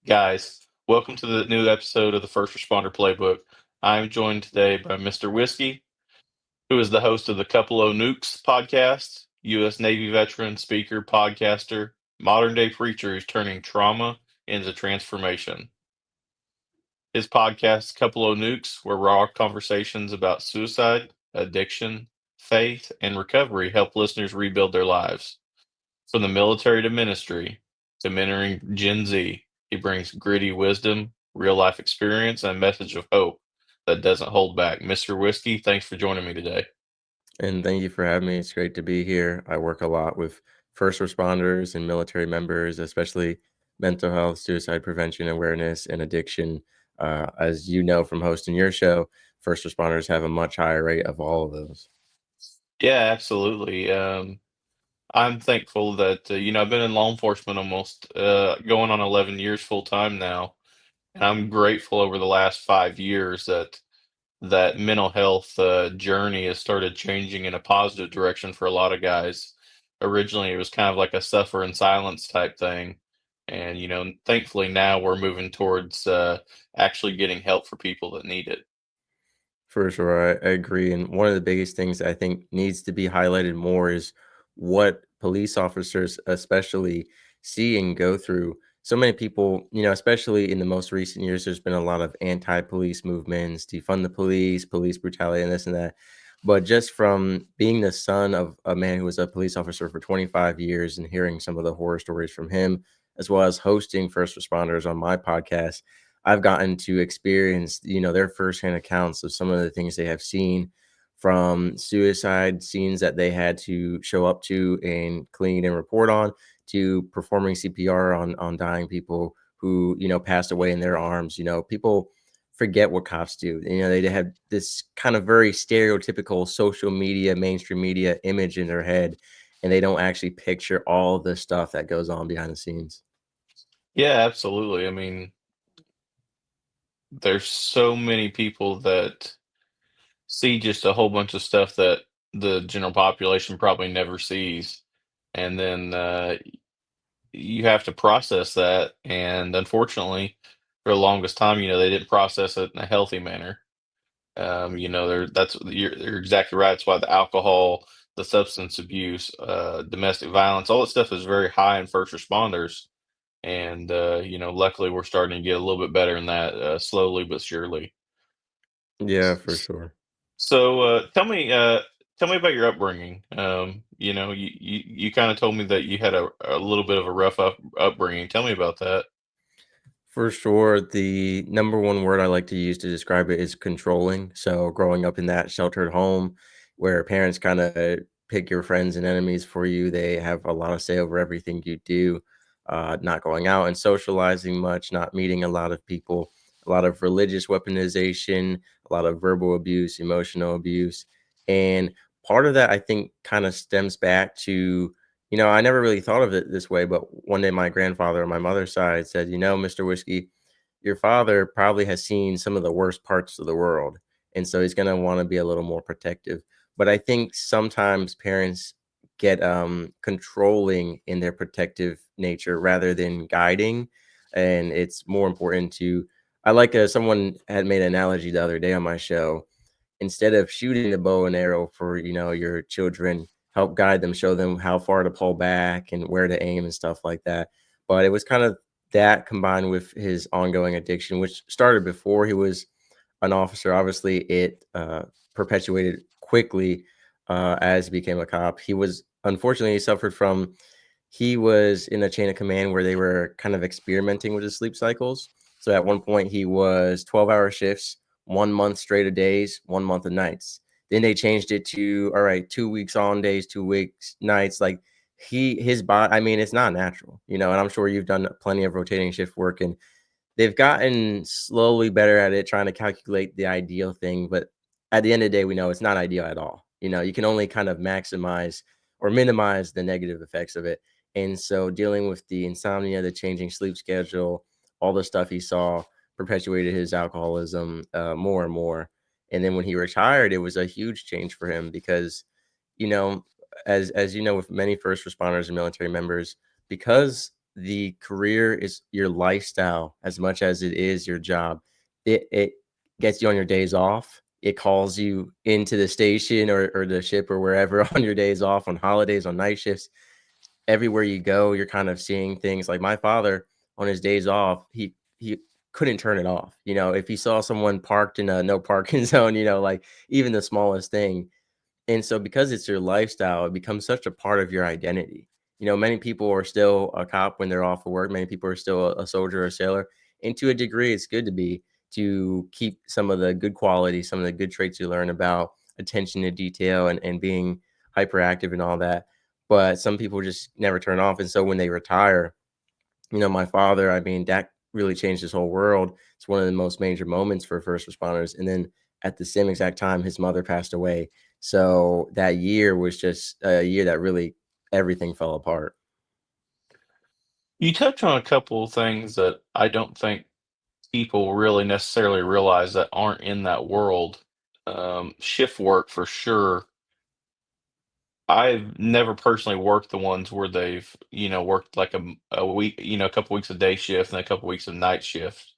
Guys, welcome to the new episode of the First Responder Playbook. I'm joined today by Mr. Whiskey, who is the host of the Couple O Nukes podcast, U.S. Navy veteran, speaker, podcaster, modern day preacher who's turning trauma into transformation. His podcast, Couple O Nukes, where raw conversations about suicide, addiction, faith, and recovery help listeners rebuild their lives. From the military to ministry to mentoring Gen Z, he brings gritty wisdom, real life experience, and a message of hope that doesn't hold back. Mr. Whiskey, thanks for joining me today. And thank you for having me. It's great to be here. I work a lot with first responders and military members, especially mental health, suicide prevention, awareness, and addiction. As you know from hosting your show, first responders have a much higher rate of all of those. Yeah, absolutely. I'm thankful that, I've been in law enforcement almost going on 11 years full time now. And I'm grateful over the last 5 years that mental health journey has started changing in a positive direction for a lot of guys. Originally, it was kind of like a suffer in silence type thing. And, thankfully now we're moving towards actually getting help for people that need it. For sure, I agree. And one of the biggest things I think needs to be highlighted more is what police officers, especially, see and go through. So many people, especially in the most recent years, there's been a lot of anti police movements, defund the police, police brutality, and this and that. But just from being the son of a man who was a police officer for 25 years and hearing some of the horror stories from him, as well as hosting first responders on my podcast, I've gotten to experience, their firsthand accounts of some of the things they have seen, from suicide scenes that they had to show up to and clean and report on, to performing CPR on dying people who, passed away in their arms. People forget what cops do. They have this kind of very stereotypical social media, mainstream media image in their head, and they don't actually picture all the stuff that goes on behind the scenes. Yeah, absolutely. I mean, there's so many people that see just a whole bunch of stuff that the general population probably never sees. And then you have to process that. And unfortunately, for the longest time, they didn't process it in a healthy manner. You're exactly right. That's why the alcohol, the substance abuse, domestic violence, all that stuff is very high in first responders. And luckily, we're starting to get a little bit better in that, slowly but surely. Yeah, for S- sure. So, tell me about your upbringing. You kind of told me that you had a little bit of a rough upbringing. Tell me about that. For sure, the number one word I like to use to describe it is controlling. So, growing up in that sheltered home where parents kind of pick your friends and enemies for you, they have a lot of say over everything you do. Not going out and socializing much, not meeting a lot of people, a lot of religious weaponization, a lot of verbal abuse, emotional abuse. And part of that, I think, kind of stems back to, I never really thought of it this way, but one day my grandfather on my mother's side said, Mr. Whiskey, your father probably has seen some of the worst parts of the world. And so he's going to want to be a little more protective. But I think sometimes parents get controlling in their protective nature rather than guiding. And it's more important to, I like someone had made an analogy the other day on my show. Instead of shooting the bow and arrow for, your children, help guide them, show them how far to pull back and where to aim and stuff like that. But it was kind of that combined with his ongoing addiction, which started before he was an officer. Obviously, it perpetuated quickly as he became a cop. He was, unfortunately, he suffered from, he was in a chain of command where they were kind of experimenting with his sleep cycles. So at one point, he was 12-hour shifts, 1 month straight of days, 1 month of nights. Then they changed it to, all right, 2 weeks on days, 2 weeks nights. Like his body, I mean, it's not natural, and I'm sure you've done plenty of rotating shift work, and they've gotten slowly better at it, trying to calculate the ideal thing. But at the end of the day, we know it's not ideal at all. You can only kind of maximize or minimize the negative effects of it. And so dealing with the insomnia, the changing sleep schedule, all the stuff he saw perpetuated his alcoholism more and more. And then when he retired, it was a huge change for him because, you know, as you know, with many first responders and military members, because the career is your lifestyle as much as it is your job. It gets you on your days off. It calls you into the station or the ship or wherever on your days off, on holidays, on night shifts. Everywhere you go, you're kind of seeing things. Like my father on his days off, he couldn't turn it off. If he saw someone parked in a no parking zone, like even the smallest thing, and so because it's your lifestyle, it becomes such a part of your identity. Many people are still a cop when they're off of work. Many people are still a soldier or a sailor. And to a degree, it's good to keep some of the good qualities, some of the good traits you learn about attention to detail and being hyperactive and all that. But some people just never turn off. And so when they retire, my father, I mean, that really changed his whole world. It's one of the most major moments for first responders. And then at the same exact time, his mother passed away. So that year was just a year that really everything fell apart. You touch on a couple of things that I don't think people really necessarily realize that aren't in that world. Shift work for sure. I've never personally worked the ones where they've, worked like a week, a couple weeks of day shift and a couple weeks of night shift.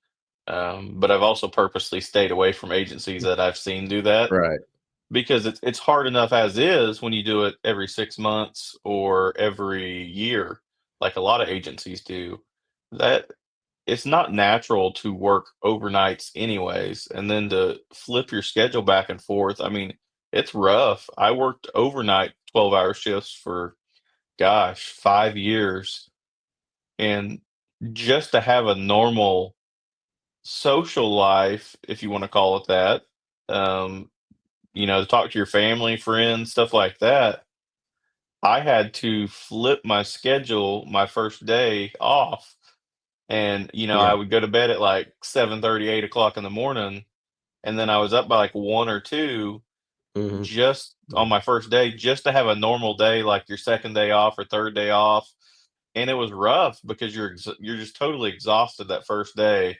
But I've also purposely stayed away from agencies that I've seen do that Right. because it's hard enough as is when you do it every 6 months or every year, like a lot of agencies do. That it's not natural to work overnights anyways, and then to flip your schedule back and forth. I mean, it's rough. I worked overnight 12-hour shifts for, gosh, 5 years, and just to have a normal social life, if you wanna call it that, um, to talk to your family, friends, stuff like that, I had to flip my schedule my first day off. And, I Yeah. would go to bed at like 7:30, 8 o'clock in the morning, and then I was up by like 1 or 2 Hmm. just on my first day, just to have a normal day, like your 2nd day off or 3rd day off. And it was rough because you're just totally exhausted that first day,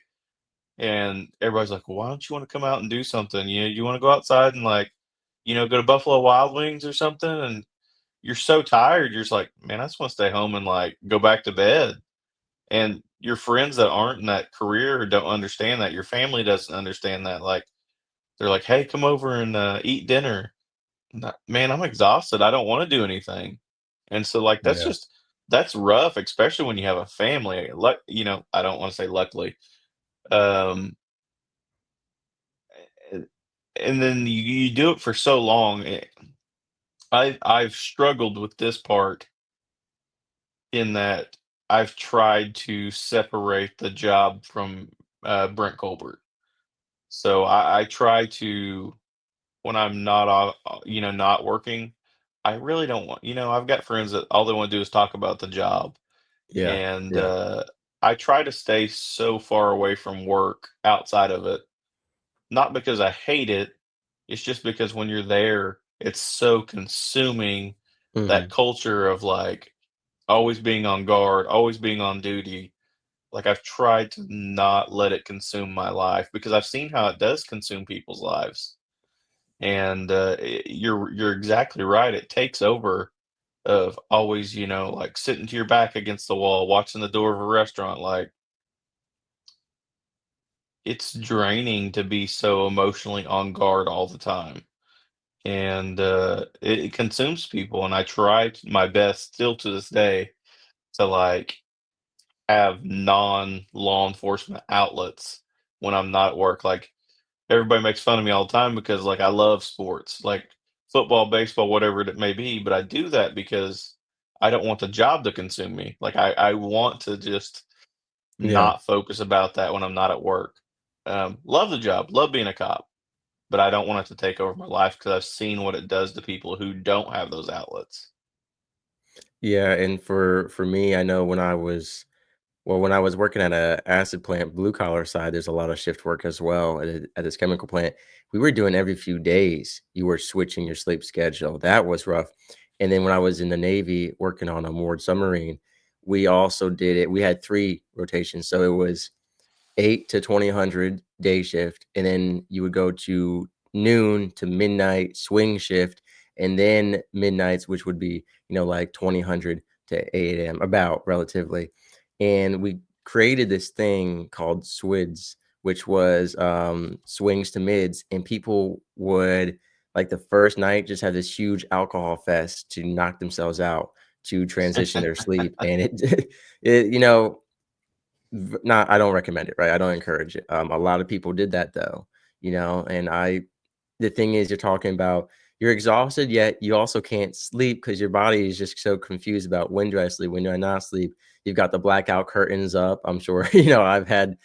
and everybody's like, "Well, why don't you wanna come out and do something? You wanna go outside and, like, go to Buffalo Wild Wings or something?" And you're so tired, you're just like, "Man, I just wanna stay home and, like, go back to bed." And your friends that aren't in that career don't understand that. Your family doesn't understand that. Like, they're like, "Hey, come over and eat dinner." Man, I'm exhausted. I don't want to do anything. And so, like, Yeah. that's rough, especially when you have a family. I don't want to say luckily. Um, and and then you do it for so long. I've struggled with this part in that I've tried to separate the job from Brent Colbert. So I try to when I'm not not working, I really don't want I've got friends that all they want to do is talk about the job. Yeah. And Yeah. I try to stay so far away from work outside of it. Not because I hate it, it's just because when you're there, it's so consuming, that Hmm. culture of like always being on guard, always being on duty. Like, I've tried to not let it consume my life because I've seen how it does consume people's lives. And, you're exactly right, it takes over of always, like, sitting to your back against the wall, watching the door of a restaurant, like, it's draining to be so emotionally on guard all the time, and, it consumes people, and I try my best still to this day to, like, have non-law enforcement outlets when I'm not at work. Like, everybody makes fun of me all the time because, like, I love sports, like football, baseball, whatever it may be, but I do that because I don't want the job to consume me. Like, I want to just Yeah. not focus about that when I'm not at work. Love the job, love being a cop, but I don't want it to take over my life because I've seen what it does to people who don't have those outlets. Yeah. And for me, I know when I was working at a acid plant, blue collar side, there's a lot of shift work as well at this chemical plant. We were doing every few days, you were switching your sleep schedule. That was rough. And then when I was in the Navy working on a moored submarine, we also did it. We had 3 rotations. So it was 8 to 2000 day shift, and then you would go to noon to midnight swing shift, and then midnights, which would be, like 2000 to 8 a.m. about relatively. and we created this thing called SWIDs, which was swings to mids, and people would like the first night just have this huge alcohol fest to knock themselves out to transition their sleep, and it, it not I don't recommend it, right? I don't encourage it. A lot of people did that though, and the thing is, you're talking about you're exhausted, yet you also can't sleep because your body is just so confused about when do I sleep, when do I not sleep. You've got the blackout curtains up. I'm sure, I've had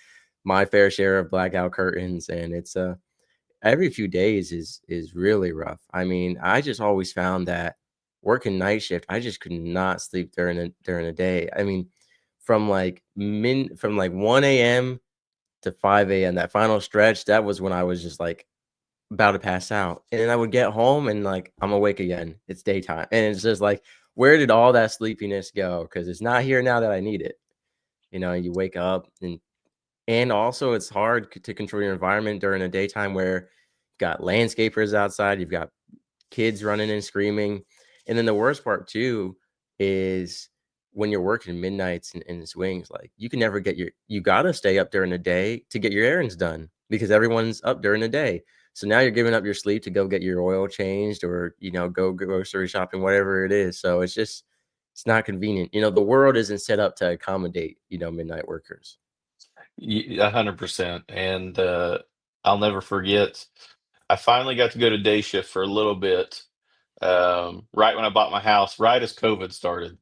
my fair share of blackout curtains, and it's every few days is really rough. I mean, I just always found that working night shift, I just could not sleep during the day. I mean, from like 1 a.m. to 5 a.m., that final stretch, that was when I was just like about to pass out. And then I would get home and like I'm awake again. It's daytime. And it's just like, where did all that sleepiness go? Because it's not here now that I need it. You wake up and also it's hard to control your environment during the daytime where you've got landscapers outside, you've got kids running and screaming. And then the worst part too is when you're working midnights and swings, like you can never you gotta stay up during the day to get your errands done because everyone's up during the day. So now you're giving up your sleep to go get your oil changed or, go grocery shopping, whatever it is. So it's not convenient. The world isn't set up to accommodate, midnight workers. 100%. And I'll never forget, I finally got to go to day shift for a little bit, right when I bought my house, right as COVID started.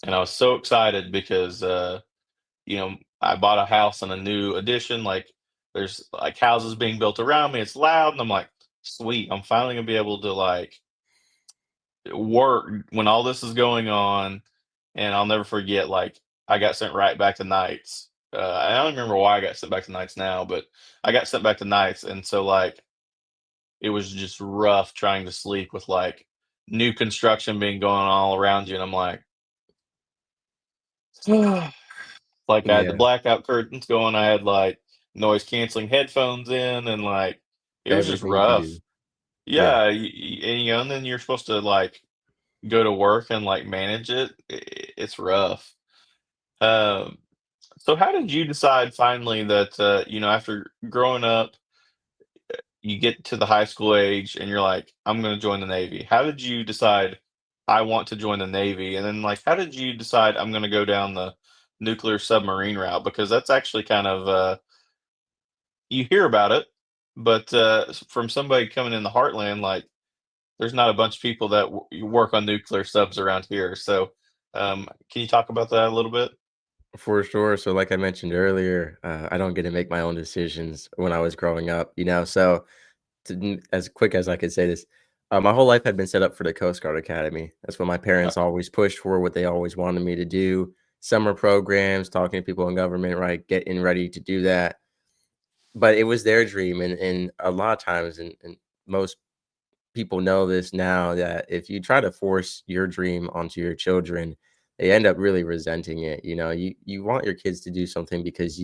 And I was so excited because, I bought a house in a new addition. Like, there's like houses being built around me. It's loud. And I'm like, sweet, I'm finally going to be able to like work when all this is going on. And I'll never forget, like, I got sent right back to nights. I don't remember why I got sent back to nights now, but I got sent back to nights. And so, like, it was just rough trying to sleep with like new construction being going on all around you. And I'm like, like I had the Yeah, blackout curtains going. I had like noise canceling headphones in, and like it was just everything you can rough. do. Yeah. Yeah, and and then you're supposed to like go to work and like manage it. It's rough. Um, so how did you decide finally that after growing up, you get to the high school age and you're like, I'm going to join the Navy? How did you decide I want to join the Navy? And then like, how did you decide I'm going to go down the nuclear submarine route? Because that's actually kind of you hear about it, but from somebody coming in the heartland, like there's not a bunch of people that work on nuclear subs around here. So, can you talk about that a little bit? For sure. So, like I mentioned earlier, I don't get to make my own decisions when I was growing up, So, as quick as I could say this, my whole life had been set up for the Coast Guard Academy. That's what my Uh, parents always pushed for, what they always wanted me to do. Summer programs, talking to people in government, right? Getting ready to do that. But it was their dream. And a lot of times, and most people know this now, that if you try to force your dream onto your children, they end up really resenting it. You want your kids to do something because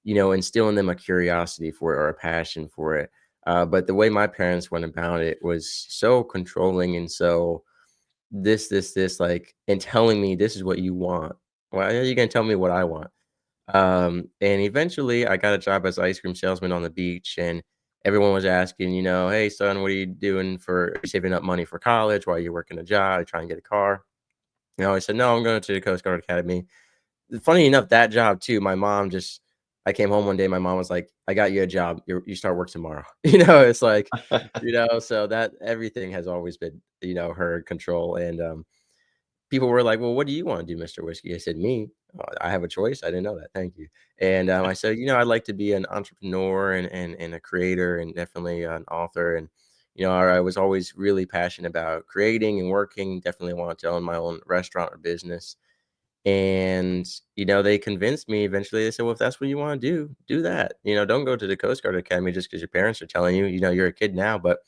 instill in them a curiosity for it or a passion for it. But the way my parents went about it was so controlling and so this, like, and telling me this is what you want. Why are you gonna tell me what I want? And eventually I got a job as an ice cream salesman on the beach, and everyone was asking, hey son, what are you doing are you saving up money for college while you're working a job, trying to get a car? I said, no, I'm going to the Coast Guard Academy. Funny enough, that job too, my mom just I came home one day, my mom was like, "I got you a job. You start work tomorrow." It's like, so that everything has always been, her control. And people were like, "Well, what do you want to do, Mr. Whiskey?" I said, "Me? I have a choice. I didn't know that. Thank you." And I said, "I'd like to be an entrepreneur and a creator and definitely an author." And I was always really passionate about creating and working. Definitely wanted to own my own restaurant or business. And, they convinced me eventually. They said, well, if that's what you want to do that. Don't go to the Coast Guard Academy just because your parents are telling you, you're a kid now. But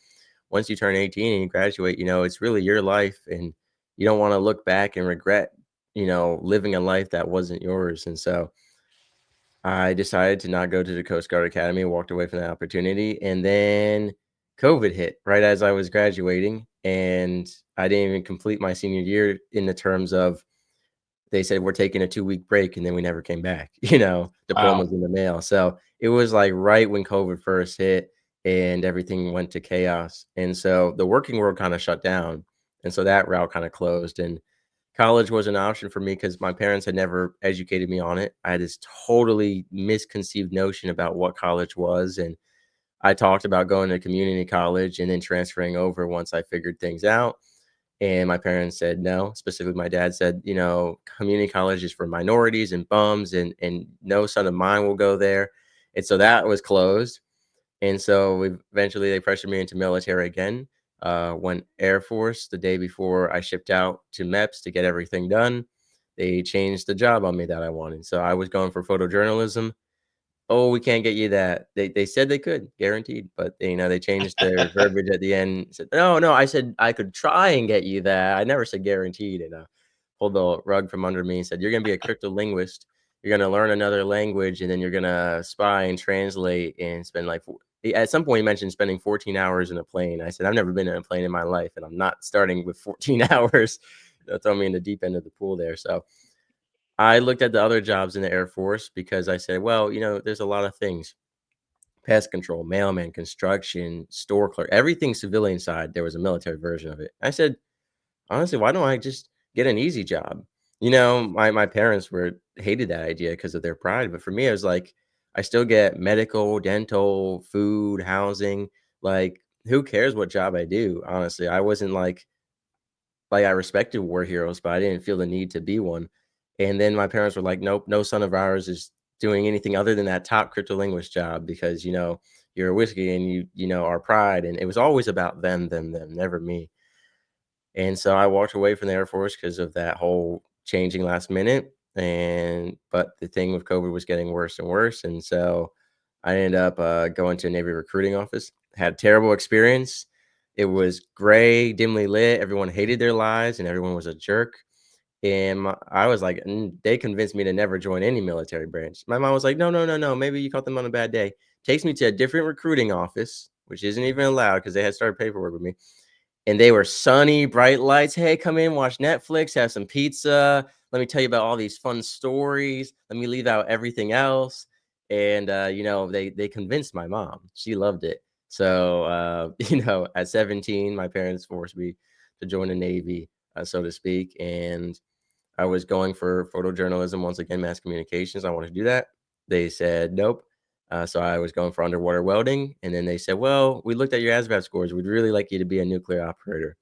once you turn 18 and you graduate, it's really your life. And you don't want to look back and regret, living a life that wasn't yours. And so I decided to not go to the Coast Guard Academy, walked away from that opportunity. And then COVID hit right as I was graduating. And I didn't even complete my senior year in the terms of they said, "We're taking a 2-week break," and then we never came back, Wow. diplomas in the mail. So, it was, like, right when COVID first hit and everything went to chaos, and so the working world kinda shut down, and so that route kinda closed, and college was an option for me because my parents had never educated me on it. I had this totally misconceived notion about what college was, and I talked about going to community college and then transferring over once I figured things out. And my parents said no. Specifically, my dad said, community college is for minorities and bums, and no son of mine will go there. And so that was closed. And so eventually they pressured me into military again. Went Air Force the day before I shipped out to MEPS to get everything done. They changed the job on me that I wanted. So I was going for photojournalism. Oh, we can't get you that. They said they could, guaranteed, but, they changed their verbiage at the end, said, "No, no, I said I could try and get you that. I never said guaranteed," and, pulled the rug from under me and said, "You're gonna be a cryptolinguist. You're gonna learn another language, and then you're gonna spy and translate and spend, like, at some point, he mentioned spending 14 hours in a plane. I said, "I've never been in a plane in my life, and I'm not starting with 14 hours." Throw me in the deep end of the pool there, so I looked at the other jobs in the Air Force because I said, well, there's a lot of things: pest control, mailman, construction, store clerk, everything civilian side. There was a military version of it. I said, honestly, why don't I just get an easy job? My parents were hated that idea because of their pride, but for me, it was like I still get medical, dental, food, housing. Like, who cares what job I do? Honestly, I wasn't like, I respected war heroes, but I didn't feel the need to be one. And then my parents were like, "Nope, no son of ours is doing anything other than that top cryptolinguist job because, you're a whiskey and our pride." And it was always about them, never me. And so I walked away from the Air Force because of that whole changing last minute. But the thing with COVID was getting worse and worse. And so I ended up going to a Navy recruiting office. Had a terrible experience. It was gray, dimly lit. Everyone hated their lives and everyone was a jerk. And I was like, they convinced me to never join any military branch. My mom was like, no, no, no, no. Maybe you caught them on a bad day. Takes me to a different recruiting office, which isn't even allowed because they had started paperwork with me, and they were sunny, bright lights. "Hey, come in, watch Netflix, have some pizza. Let me tell you about all these fun stories. Let me leave out everything else." And, they convinced my mom. She loved it. So, at 17, my parents forced me to join the Navy, so to speak, and I was going for photojournalism, once again, mass communications. I wanted to do that. They said, "Nope." So I was going for underwater welding, and then they said, "Well, we looked at your ASVAB scores. We'd really like you to be a nuclear operator.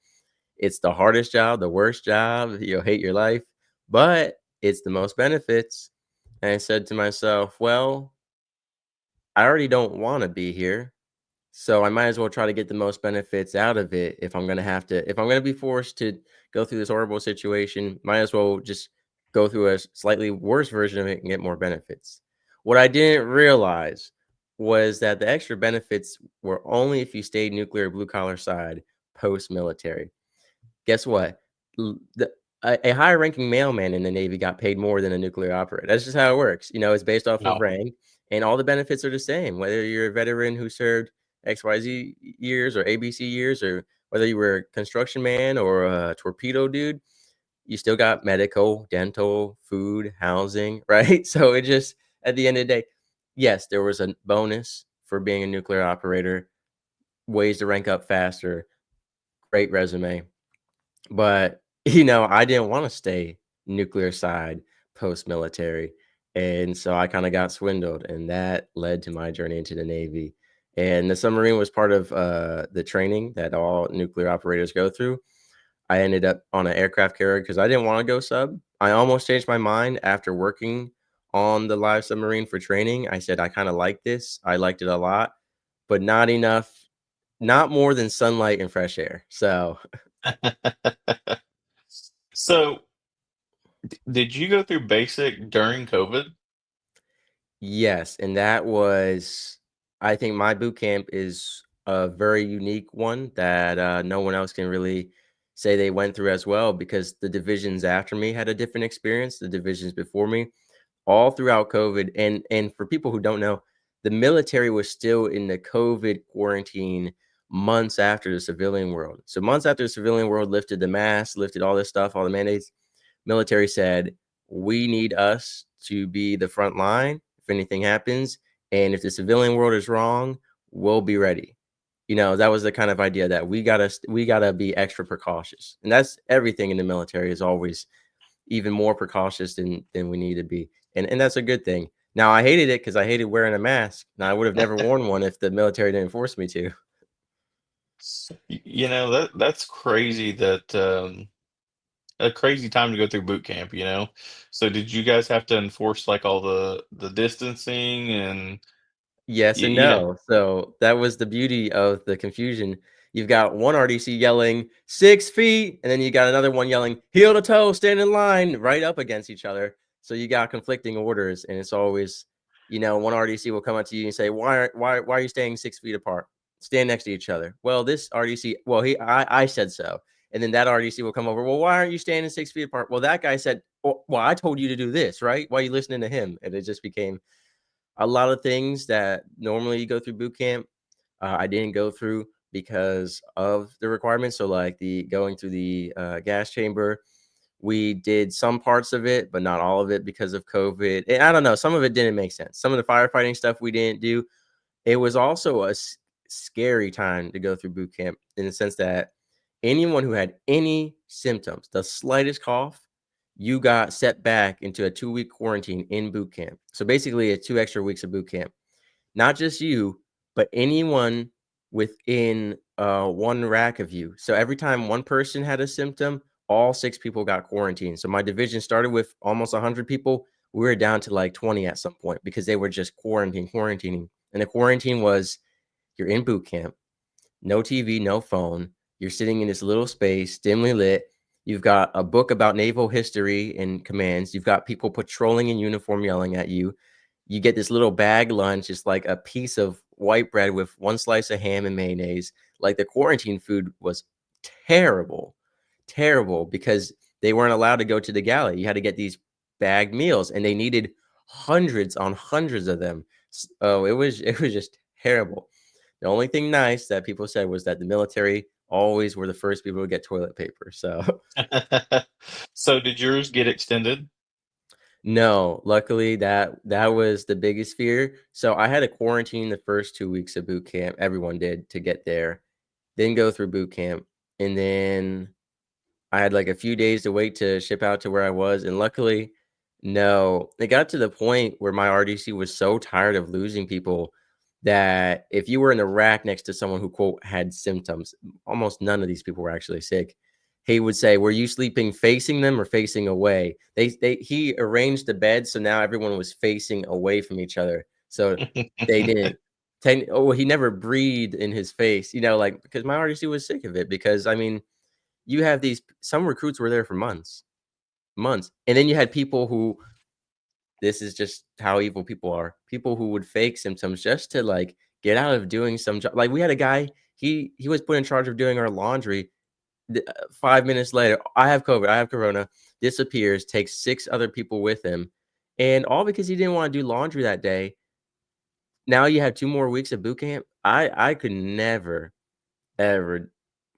It's the hardest job, the worst job. You'll hate your life, but it's the most benefits." And I said to myself, "Well, I already don't want to be here. So I might as well try to get the most benefits out of it if I'm gonna be forced to go through this horrible situation, might as well just go through a slightly worse version of it and get more benefits." What I didn't realize was that the extra benefits were only if you stayed nuclear blue collar side post-military. Guess what? A higher ranking mailman in the Navy got paid more than a nuclear operator. That's just how it works. It's based off of Wow. rank, and all the benefits are the same, whether you're a veteran who served XYZ years or ABC years, or whether you were a construction man or a torpedo dude, you still got medical, dental, food, housing, right? So it just, at the end of the day, yes, there was a bonus for being a nuclear operator, ways to rank up faster, great resume. But, I didn't wanna stay nuclear side post-military, and so I kinda got swindled, and that led to my journey into the Navy. And the submarine was part of, the training that all nuclear operators go through. I ended up on an aircraft carrier because I didn't wanna go sub. I almost changed my mind after working on the live submarine for training. I said, "I kinda like this." I liked it a lot, but not enough, not more than sunlight and fresh air. So So, did you go through basic during COVID? yes, and that was, I think my boot camp is a very unique one that, no one else can really say they went through as well, because the divisions after me had a different experience, the divisions before me, all throughout COVID. And for people who don't know, the military was still in the COVID quarantine months after the civilian world. So months after the civilian world lifted the mask, lifted all this stuff, all the mandates, military said, we need us to be the front line if anything happens. And if the civilian world is wrong, we'll be ready. That was the kind of idea that we gotta be extra precautious. And that's everything in the military is always even more precautious than we need to be. And that's a good thing. Now I hated it because I hated wearing a mask. Now I would have never worn one if the military didn't force me to. That's crazy that a crazy time to go through boot camp, you know? So did you guys have to enforce like all the distancing and Yes and you know? no. So that was the beauty of the confusion. You've got one RDC yelling 6 feet, and then you got another one yelling heel to toe, stand in line, right up against each other. So you got conflicting orders, and it's always, one RDC will come up to you and say, why are you staying 6 feet apart? Stand next to each other. Well, this RDC, well, I said so. And then that RDC will come over. Well, why aren't you standing 6 feet apart? Well, that guy said, well, I told you to do this, right? Why are you listening to him? And it just became a lot of things that normally you go through boot camp, I didn't go through because of the requirements. So, like the going through the gas chamber, we did some parts of it, but not all of it because of COVID. And I don't know, some of it didn't make sense. Some of the firefighting stuff we didn't do. It was also a scary time to go through boot camp in the sense that anyone who had any symptoms, the slightest cough, you got set back into a 2-week quarantine in boot camp. So basically, 2 extra weeks of boot camp. Not just you, but anyone within one rack of you. So every time one person had a symptom, all 6 people got quarantined. So my division started with almost 100 people. We were down to like 20 at some point because they were just quarantining. And the quarantine was you're in boot camp, no TV, no phone. You're sitting in this little space, dimly lit. You've got a book about naval history and commands. You've got people patrolling in uniform yelling at you. You get this little bag lunch. It's like a piece of white bread with one slice of ham and mayonnaise. Like the quarantine food was terrible, terrible because they weren't allowed to go to the galley. You had to get these bag meals, and they needed hundreds on hundreds of them. Oh, it was just terrible. The only thing nice that people said was that the military always were the first people to get toilet paper. So So did yours get extended? no, luckily that was the biggest fear. So I had to quarantine the first 2 weeks of boot camp. Everyone did to get there, then go through boot camp, and then I had like a few days to wait to ship out to where I was, and luckily, no. It got to the point where my RDC was so tired of losing people that if you were in the rack next to someone who quote had symptoms, almost none of these people were actually sick. He would say, "Were you sleeping facing them or facing away?" He arranged the bed so now everyone was facing away from each other, so they didn't. He never breathed in his face, like because my RDC was sick of it. Because I mean, you have these some recruits were there for months, months. And then you had people who this is just how evil people are. People who would fake symptoms just to like get out of doing some job. Like we had a guy, he was put in charge of doing our laundry. 5 minutes later, I have COVID, I have corona, disappears, takes 6 other people with him. And all because he didn't want to do laundry that day. Now you have 2 more weeks of boot camp. I could never ever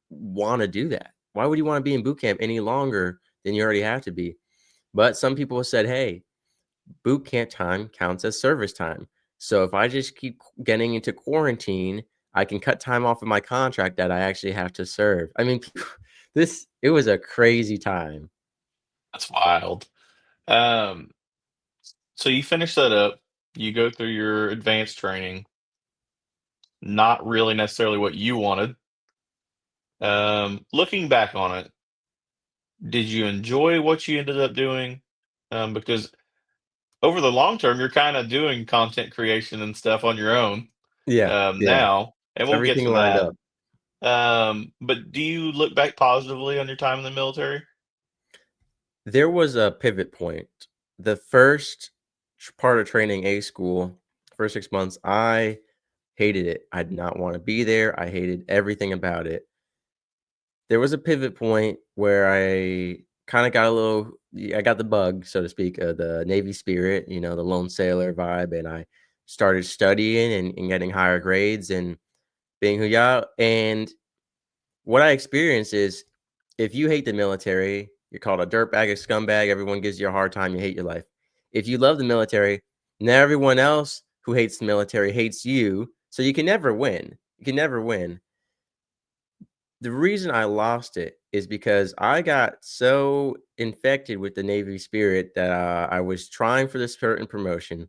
want to do that. Why would you want to be in boot camp any longer than you already have to be? But some people said, hey, boot camp time counts as service time. So if I just keep getting into quarantine, I can cut time off of my contract that I actually have to serve. I mean, it was a crazy time. That's wild. Um, so you finish that up, you go through your advanced training, not really necessarily what you wanted. Looking back on it, did you enjoy what you ended up doing? Because over the long term, you're kind of doing content creation and stuff on your own Yeah, yeah. now, and we'll get Everything to lined that. up. But do you look back positively on your time in the military? There was a pivot point. The first part of training A school, first 6 months, I hated it. I did not want to be there. I hated everything about it. There was a pivot point where I kinda got a little I got the bug, so to speak, the Navy spirit, the lone sailor vibe, and I started studying and getting higher grades and being huya, and what I experienced is if you hate the military, You're called a dirtbag, a scumbag. Everyone gives you a hard time. You hate your life. If you love the military, now everyone else who hates the military hates you. So you can never win. You can never win. The reason I lost it is because I got so infected with the Navy spirit that I was trying for this certain promotion.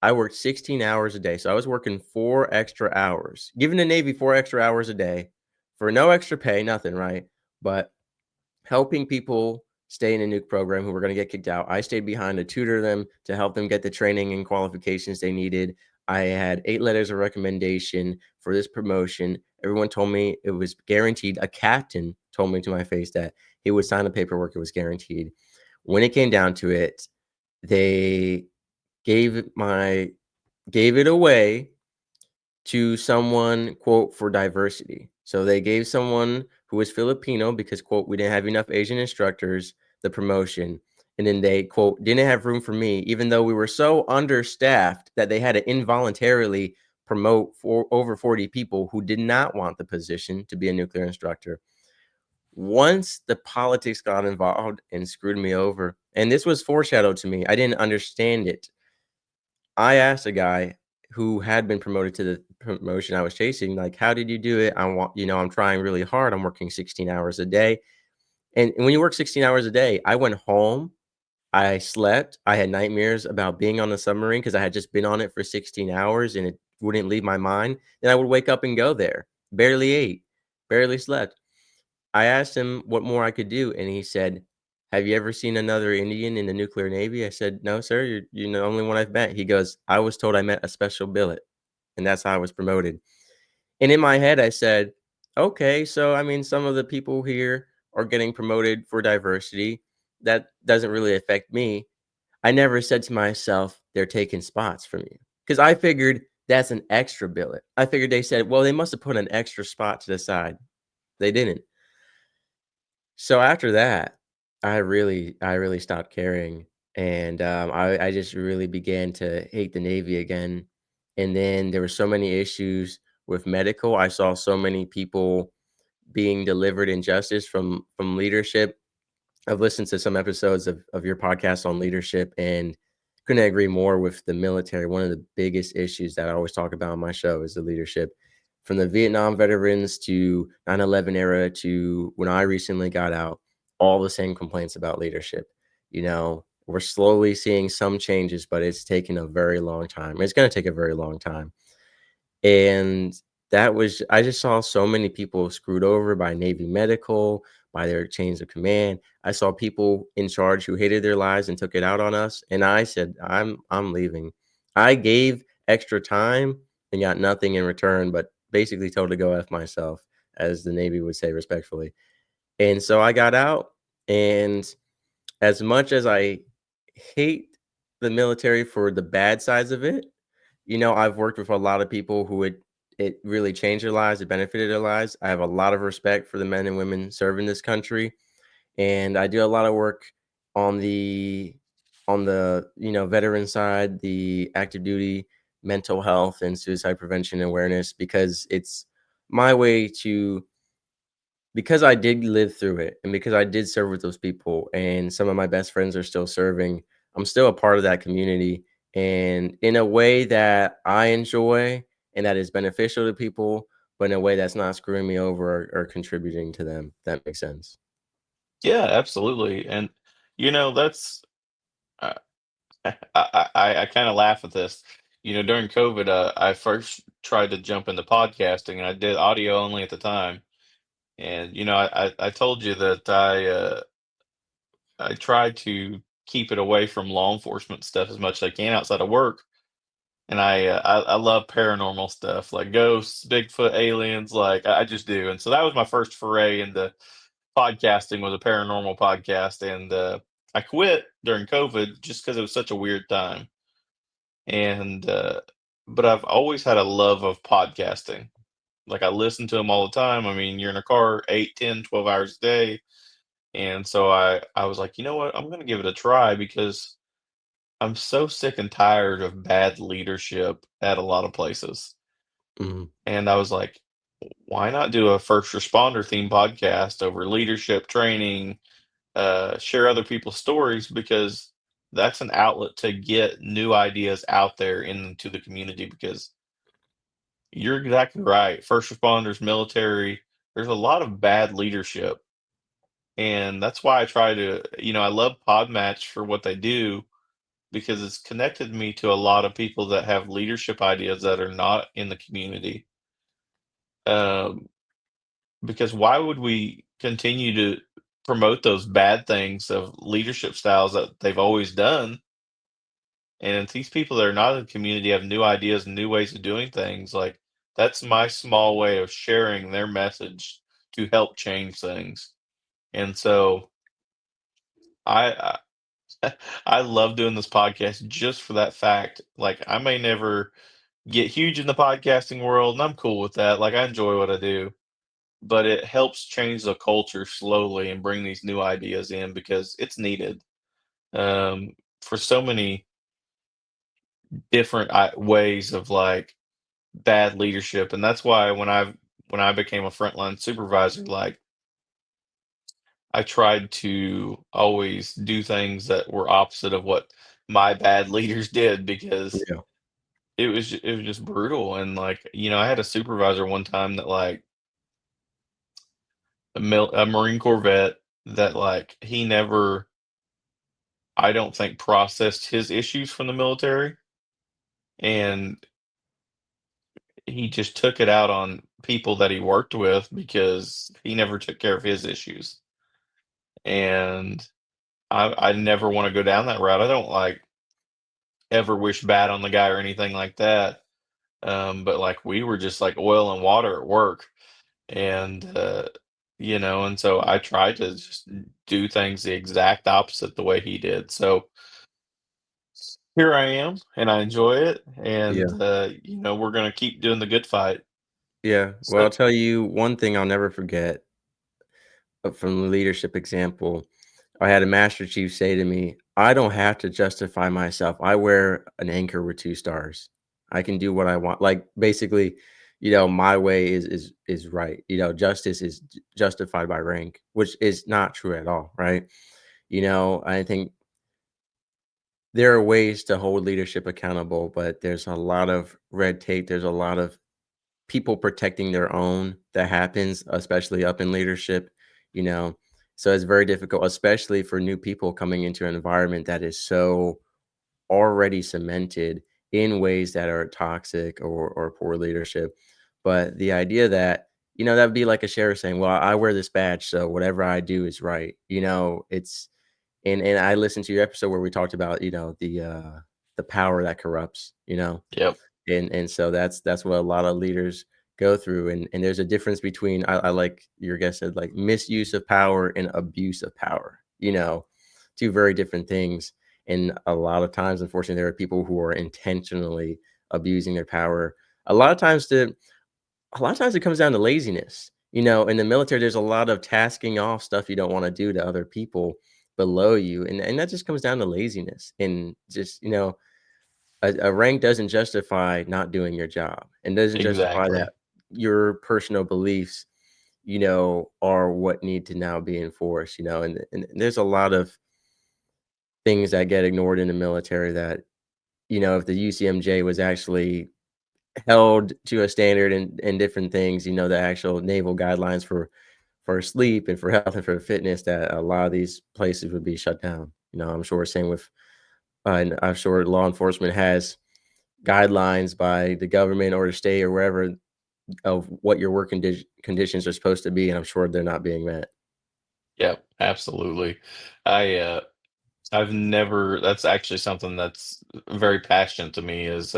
I worked 16 hours a day. So I was working 4 extra hours, giving the Navy 4 extra hours a day for no extra pay, nothing, right? But helping people stay in a nuke program who were going to get kicked out. I stayed behind to tutor them, to help them get the training and qualifications they needed. I had 8 letters of recommendation for this promotion. Everyone told me it was guaranteed. A captain told me to my face that he would sign the paperwork. It was guaranteed. When it came down to it, they gave my gave it away to someone, quote, for diversity. So they gave someone who was Filipino because, quote, we didn't have enough Asian instructors, the promotion. And then they, quote, didn't have room for me, even though we were so understaffed that they had to involuntarily promote for over 40 people who did not want the position to be a nuclear instructor. Once the politics got involved and screwed me over, and this was foreshadowed to me, I didn't understand it. I asked a guy who had been promoted to the promotion I was chasing, like, "How did you do it? I'm trying really hard. I'm working 16 hours a day." And when you work 16 hours a day, I went home, I slept, I had nightmares about being on the submarine because I had just been on it for 16 hours and it wouldn't leave my mind. Then I would wake up and go there, barely ate, barely slept. I asked him what more I could do, and he said, "Have you ever seen another Indian in the nuclear Navy?" I said, "No, sir. You're the only one I've met." He goes, "I was told I met a special billet, and that's how I was promoted." And in my head, I said, "Okay, so I mean, some of the people here are getting promoted for diversity. That doesn't really affect me." I never said to myself, "They're taking spots from you," because I figured that's an extra billet. I figured they said, "Well, they must have put an extra spot to the side." They didn't. So after that, I really stopped caring, and, I just really began to hate the Navy again, and then there were so many issues with medical. I saw so many people being delivered injustice from leadership. I've listened to some episodes of your podcast on leadership and couldn't agree more with the military. One of the biggest issues that I always talk about on my show is the leadership. From the Vietnam veterans to 9/11 era to when I recently got out, all the same complaints about leadership. We're slowly seeing some changes, but it's taken a very long time. It's going to take a very long time. And I just saw so many people screwed over by Navy medical, by their chains of command. I saw people in charge who hated their lives and took it out on us. And I said, I'm leaving. I gave extra time and got nothing in return, but basically told to go F myself, as the Navy would say respectfully. And so I got out, and as much as I hate the military for the bad sides of it, I've worked with a lot of people who it really changed their lives, it benefited their lives. I have a lot of respect for the men and women serving this country, and I do a lot of work on the veteran side, the active duty mental health and suicide prevention awareness, because it's my way to because I did live through it and because I did serve with those people and some of my best friends are still serving, I'm still a part of that community and in a way that I enjoy and that is beneficial to people, but in a way that's not screwing me over or contributing to them. If that makes sense. Yeah, absolutely. And that's uh, I kind of laugh at this. During COVID, I first tried to jump into podcasting, and I did audio only at the time. And I told you that I try to keep it away from law enforcement stuff as much as I can outside of work. And I love paranormal stuff like ghosts, Bigfoot, aliens, like I just do. And so that was my first foray into podcasting, was a paranormal podcast, and I quit during COVID just because it was such a weird time. And but I've always had a love of podcasting. Like I listen to them all the time. I mean, you're in a car 8, 10, 12 hours a day. And so I was like, you know what? I'm gonna give it a try because I'm so sick and tired of bad leadership at a lot of places. Mhm. And I was like, why not do a first responder theme podcast over leadership training, share other people's stories because that's an outlet to get new ideas out there into the community because you're exactly right. First responders, military, there's a lot of bad leadership. And that's why I try to, I love Podmatch for what they do because it's connected me to a lot of people that have leadership ideas that are not in the community. Um, because why would we continue to promote those bad things of leadership styles that they've always done? And if these people that are not in the community have new ideas and new ways of doing things, like that's my small way of sharing their message to help change things. And so I I love doing this podcast just for that fact. Like I may never get huge in the podcasting world, and I'm cool with that. Like I enjoy what I do, but it helps change the culture slowly and bring these new ideas in because it's needed for so many different ways of like bad leadership, and that's why when I became a frontline supervisor, like I tried to always do things that were opposite of what my bad leaders did because Yeah. it was just brutal. And like I had a supervisor one time that like a Marine Corps vet that like he never, I don't think, processed his issues from the military, and he just took it out on people that he worked with because he never took care of his issues. And I never want to go down that route. I don't like ever wish bad on the guy or anything like that. But like we were just like oil and water at work, and and so I tried to just do things the exact opposite the way he did. So here I am, and I enjoy it, and Yeah. we're gonna keep doing the good fight. Yeah. Well, So I'll tell you one thing I'll never forget from the leadership example. I had a master chief say to me, "I don't have to justify myself. I wear an anchor with 2 stars. I can do what I want." Like, basically, my way is right. Justice is justified by rank, which is not true at all, right? I think there are ways to hold leadership accountable, but there's a lot of red tape. There's a lot of people protecting their own that happens, especially up in leadership, you know. So it's very difficult, especially for new people coming into an environment that is so already cemented in ways that are toxic or poor leadership. But the idea that, that would be like a sheriff saying, "Well, I wear this badge, so whatever I do is right." It's and I listened to your episode where we talked about, the power that corrupts, yep, and so that's what a lot of leaders go through, and there's a difference between I like your guest said, like, misuse of power and abuse of power, 2 very different things, and a lot of times, unfortunately, there are people who are intentionally abusing their power. A lot of times the a lot of times it comes down to laziness. In the military, there's a lot of tasking off stuff you don't wanna do to other people below you, and that just comes down to laziness and just, a rank doesn't justify not doing your job and doesn't justify exactly. that your personal beliefs, are what need to now be enforced, and there's a lot of things that get ignored in the military that, if the UCMJ was actually held to a standard and different things, the actual naval guidelines for sleep and for health and for fitness, that a lot of these places would be shut down. I'm sure same with and I'm sure law enforcement has guidelines by the government or the state or wherever of what your work conditions are supposed to be, and I'm sure they're not being met. Yep, absolutely. I I've never that's actually something that's very passionate to me is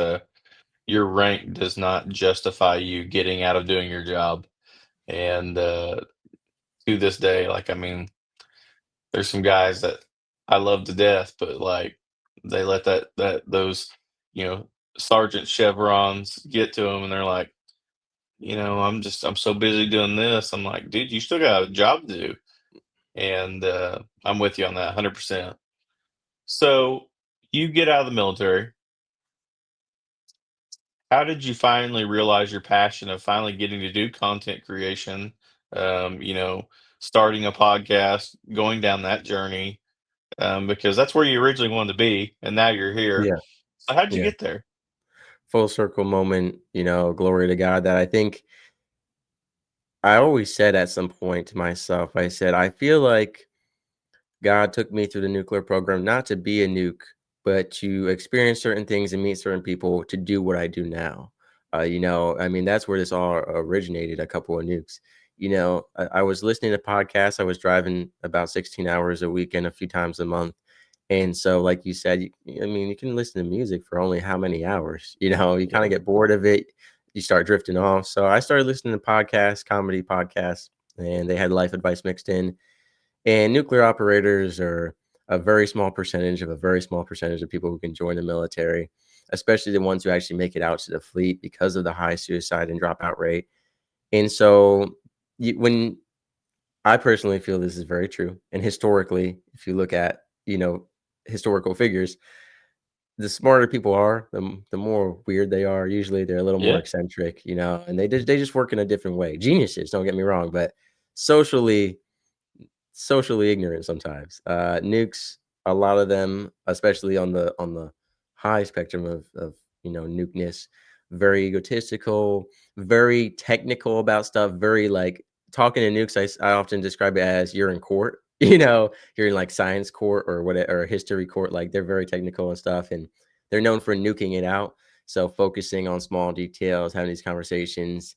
your rank does not justify you getting out of doing your job. And to this day, like I mean, there's some guys that I love to death, but like they let those you know sergeant chevrons get to them, and they're like, I'm so busy doing this. I'm like, dude, you still got a job to do, and I'm with you on that 100%. So you get out of the military. How did you finally realize your passion of finally getting to do content creation? You know, starting a podcast, going down that journey, because that's where you originally wanted to be, and now you're here. Yeah, So how'd you yeah. get there? Full circle moment, glory to God that I think I always said at some point to myself, I said, I feel like God took me through the nuclear program not to be a nuke, but to experience certain things and meet certain people to do what I do now. I mean, that's where this all originated, a couple of nukes. I was listening to podcasts. I was driving about 16 hours a weekend, a few times a month. And so, like you said, I mean, you can listen to music for only how many hours? You kind of Yeah. get bored of it. You start drifting off. So I started listening to podcasts, comedy podcasts, and they had life advice mixed in, and nuclear operators are a very small percentage of a very small percentage of people who can join the military, especially the ones who actually make it out to the fleet because of the high suicide and dropout rate. And so, when I personally feel this is very true, and historically, if you look at historical figures, the smarter people are, the more weird they are. Usually, they're a little more Yeah. eccentric, and they just work in a different way. Geniuses, don't get me wrong, but socially socially ignorant sometimes. Nukes, a lot of them, especially on the high spectrum of nukeness, very egotistical, very technical about stuff, very like talking to nukes. I often describe it as you're in court. You're in like science court or whatever, or history court. Like they're very technical and stuff, and they're known for nuking it out. So focusing on small details, having these conversations,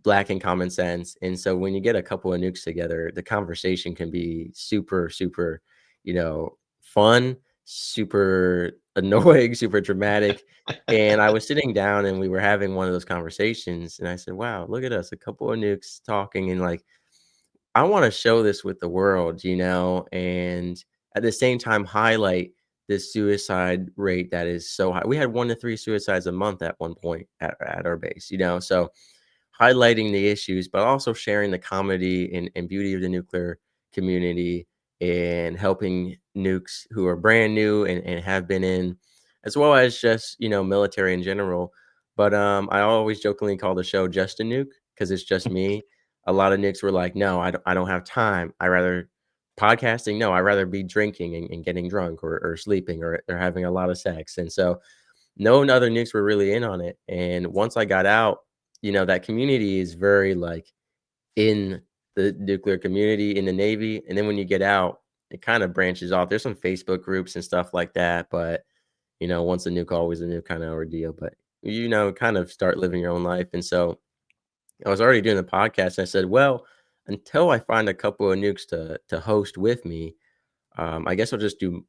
lacking common sense. And so when you get a couple of nukes together, the conversation can be super, super, fun, super annoying, super dramatic. And I was sitting down and we were having one of those conversations, and I said, wow, look at us, a couple of nukes talking, and like, I want to show this with the world, and at the same time highlight this suicide rate that is so high. We had 1 to 3 suicides a month at one point at our base, so highlighting the issues, but also sharing the comedy and beauty of the nuclear community, and helping nukes who are brand new and have been in, as well as just, military in general. But I always jokingly call the show Just a Nuke because it's just me. A lot of nukes were like, no, I don't have time. I rather podcasting. No, I rather be drinking and getting drunk, or sleeping, or having a lot of sex. And so no other nukes were really in on it. And once I got out, that community is very like in the nuclear community in the Navy. And then when you get out, it kind of branches off. There's some Facebook groups and stuff like that. But, once a nuke, always a new kind of ordeal. But, kind of start living your own life. And so I was already doing the podcast. I said, well, until I find a couple of nukes to host with me, I guess I'll just do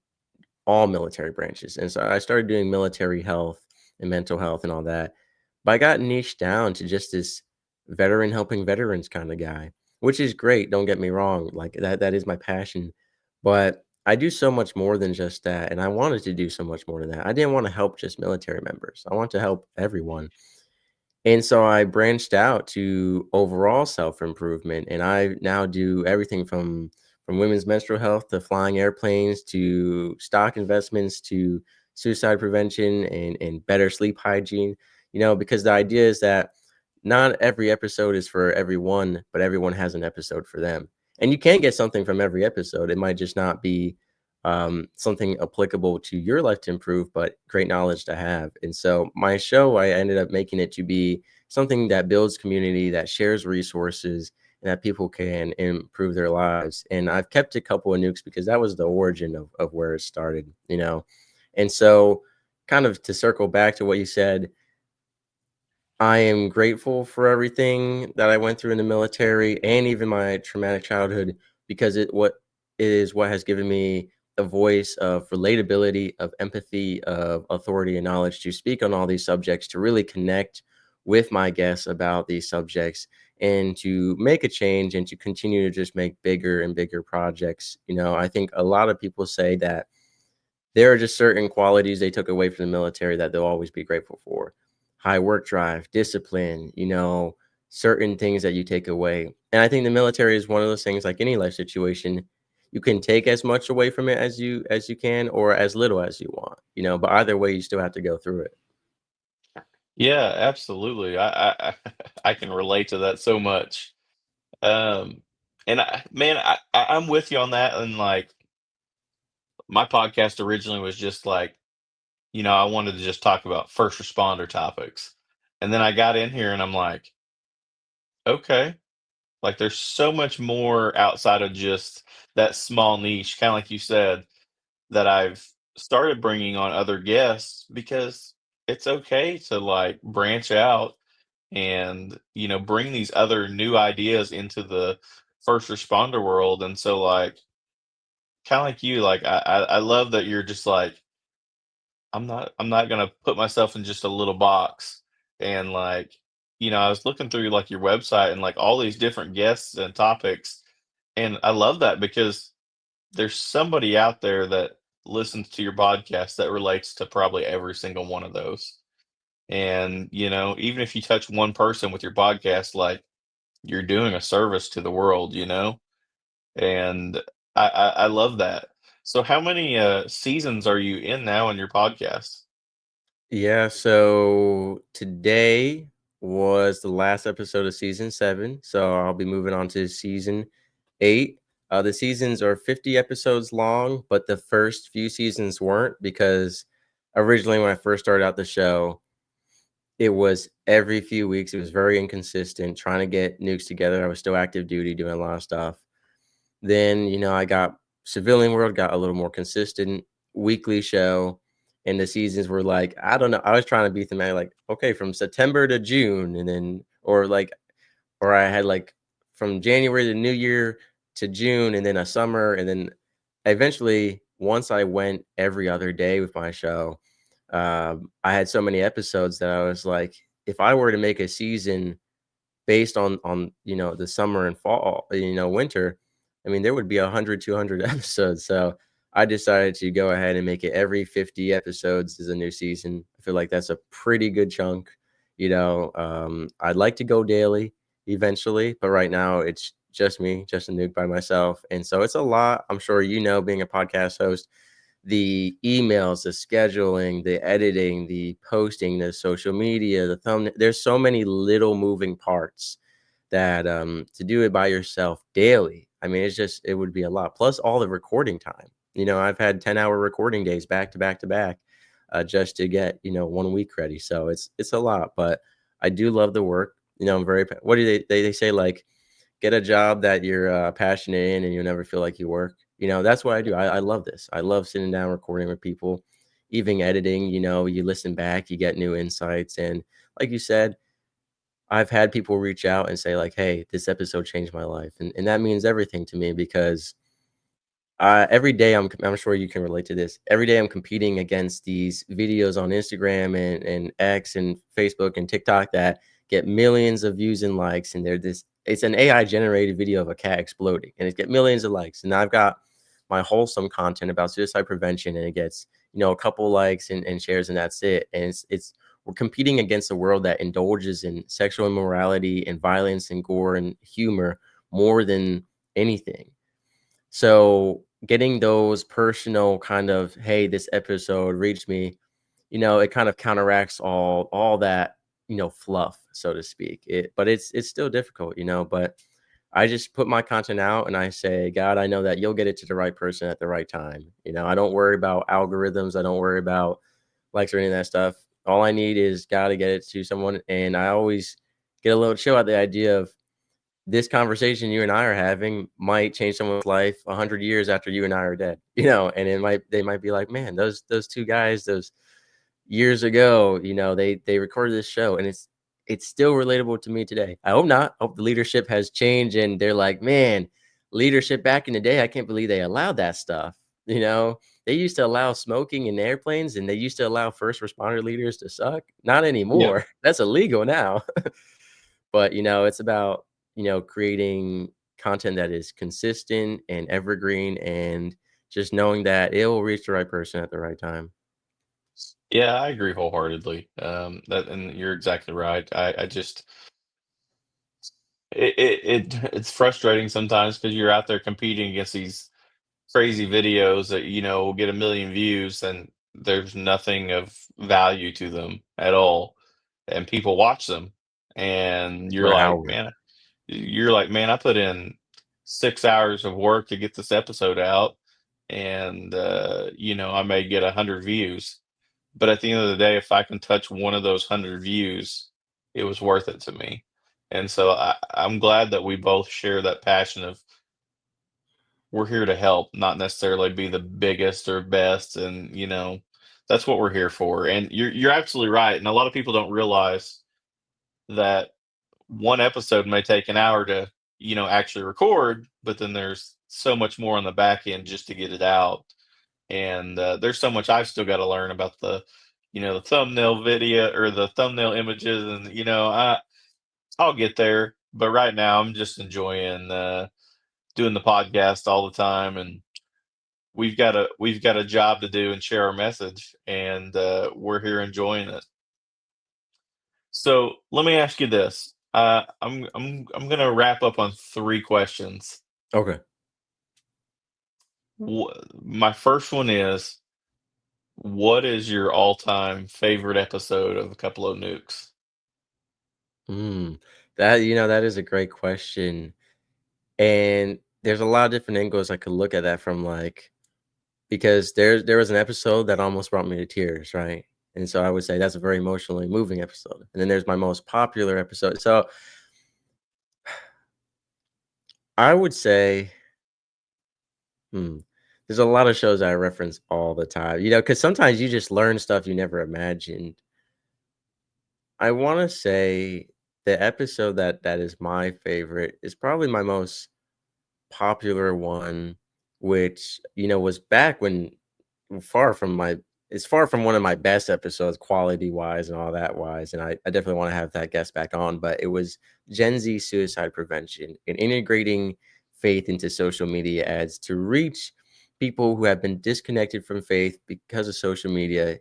all military branches. And so I started doing military health and mental health and all that. But I got niched down to just this veteran helping veterans kind of guy, which is great. Don't get me wrong. Like that is my passion. But I do so much more than just that. And I wanted to do so much more than that. I didn't want to help just military members. I want to help everyone. And so I branched out to overall self-improvement, and I now do everything from women's menstrual health to flying airplanes to stock investments to suicide prevention and better sleep hygiene. Because the idea is that not every episode is for everyone, but everyone has an episode for them. And you can get something from every episode. It might just not be something applicable to your life to improve, but great knowledge to have. And so my show, I ended up making it to be something that builds community, that shares resources, and that people can improve their lives. And I've kept a couple of nukes because that was the origin of where it started. And so, kind of to circle back to what you said, I am grateful for everything that I went through in the military and even my traumatic childhood, because what has given me a voice of relatability, of empathy, of authority and knowledge to speak on all these subjects, to really connect with my guests about these subjects, and to make a change and to continue to just make bigger and bigger projects. I think a lot of people say that there are just certain qualities they took away from the military that they'll always be grateful for. High work drive, discipline, certain things that you take away. And I think the military is one of those things, like any life situation, you can take as much away from it as you can, or as little as you want, but either way you still have to go through it. Yeah, absolutely. I can relate to that so much. Um, And I'm with you on that. And like my podcast originally was just like, I wanted to just talk about first responder topics. And then I got in here and I'm like, okay, like there's so much more outside of just that small niche, kind of like you said, that I've started bringing on other guests because it's okay to like branch out and, bring these other new ideas into the first responder world. And so like kind of like you, like I love that you're just like, I'm not gonna put myself in just a little box. And like, I was looking through like your website and like all these different guests and topics. And I love that because there's somebody out there that listens to your podcast that relates to probably every single one of those. And, even if you touch one person with your podcast, like you're doing a service to the world. And I love that. So how many seasons are you in now in your podcast? Yeah, so today was the last episode of season 7, so I'll be moving on to season 8. The seasons are 50 episodes long, but the first few seasons weren't because originally when I first started out the show, it was every few weeks. It was very inconsistent trying to get nukes together. I was still active duty doing a lot of stuff. Then, I got Civilian World got a little more consistent weekly show, and the seasons were like, I don't know. I was trying to beat them at like, okay, from September to June, and then or I had like from January to New Year to June, and then a summer, and then eventually once I went every other day with my show, I had so many episodes that I was like, if I were to make a season based on the summer and fall, winter, I mean, there would be 100, 200 episodes. So I decided to go ahead and make it every 50 episodes is a new season. I feel like that's a pretty good chunk. I'd like to go daily eventually, but right now it's just me, just a nuke by myself. And so it's a lot. I'm sure being a podcast host, the emails, the scheduling, the editing, the posting, the social media, the thumbnail. There's so many little moving parts that to do it by yourself daily, I mean, it would be a lot. Plus all the recording time. I've had 10-hour recording days back to back to back just to get, 1 week ready. So it's a lot, but I do love the work. I'm very what do they say, like, get a job that you're passionate in and you'll never feel like you work. That's what I do. I love this. I love sitting down recording with people, even editing. You listen back, you get new insights. And like you said, I've had people reach out and say, like, hey, this episode changed my life. And that means everything to me because every day I'm sure you can relate to this. Every day I'm competing against these videos on Instagram and X and Facebook and TikTok that get millions of views and likes, and they're this it's an AI generated video of a cat exploding, and it get millions of likes. And I've got my wholesome content about suicide prevention, and it gets, a couple likes and shares, and that's it. And it's we're competing against a world that indulges in sexual immorality and violence and gore and humor more than anything. So getting those personal kind of, hey, this episode reached me, it kind of counteracts all that, fluff, so to speak. But it's still difficult, but I just put my content out and I say, God, I know that you'll get it to the right person at the right time. I don't worry about algorithms. I don't worry about likes or any of that stuff. All I need is God to get it to someone. And I always get a little chill at the idea of this conversation you and I are having might change someone's life 100 years after you and I are dead, and they might be like, man, those two guys, those years ago, they recorded this show and it's still relatable to me today. I hope not. I hope the leadership has changed and they're like, man, leadership back in the day, I can't believe they allowed that stuff. They used to allow smoking in airplanes and they used to allow first responder leaders to suck. Not Yeah. anymore. That's illegal now. But, it's about, creating content that is consistent and evergreen and just knowing that it will reach the right person at the right time. Yeah, I agree wholeheartedly. That and you're exactly right. I just it's frustrating sometimes because you're out there competing against these crazy videos that will get a million views and there's nothing of value to them at all, and people watch them, and For hours. you're like, man, I put in 6 hours of work to get this episode out, and I may get 100 views. But at the end of the day, if I can touch one of those 100 views, it was worth it to me. And so I'm glad that we both share that passion of we're here to help, not necessarily be the biggest or best. And that's what we're here for. And you're absolutely right. And a lot of people don't realize that one episode may take an hour to actually record, but then there's so much more on the back end just to get it out. And there's so much I've still got to learn about the thumbnail video or the thumbnail images, and I'll get there. But right now, I'm just enjoying doing the podcast all the time, and we've got a job to do and share our message, and we're here enjoying it. So let me ask you this. I'm gonna wrap up on 3 questions. Okay. My first one is, what is your all-time favorite episode of A Couple O Nukes? Mm. That is a great question. And there's a lot of different angles I could look at that from, like, because there was an episode that almost brought me to tears, right? And so I would say that's a very emotionally moving episode. And then there's my most popular episode. So I would say, hmm, there's a lot of shows I reference all the time, because sometimes you just learn stuff you never imagined. I want to say the episode that is my favorite is probably my most popular one, which, was back when far from my it's far from one of my best episodes quality wise and all that wise. And I definitely want to have that guest back on, but it was Gen Z suicide prevention and integrating faith into social media ads to reach people who have been disconnected from faith because of social media.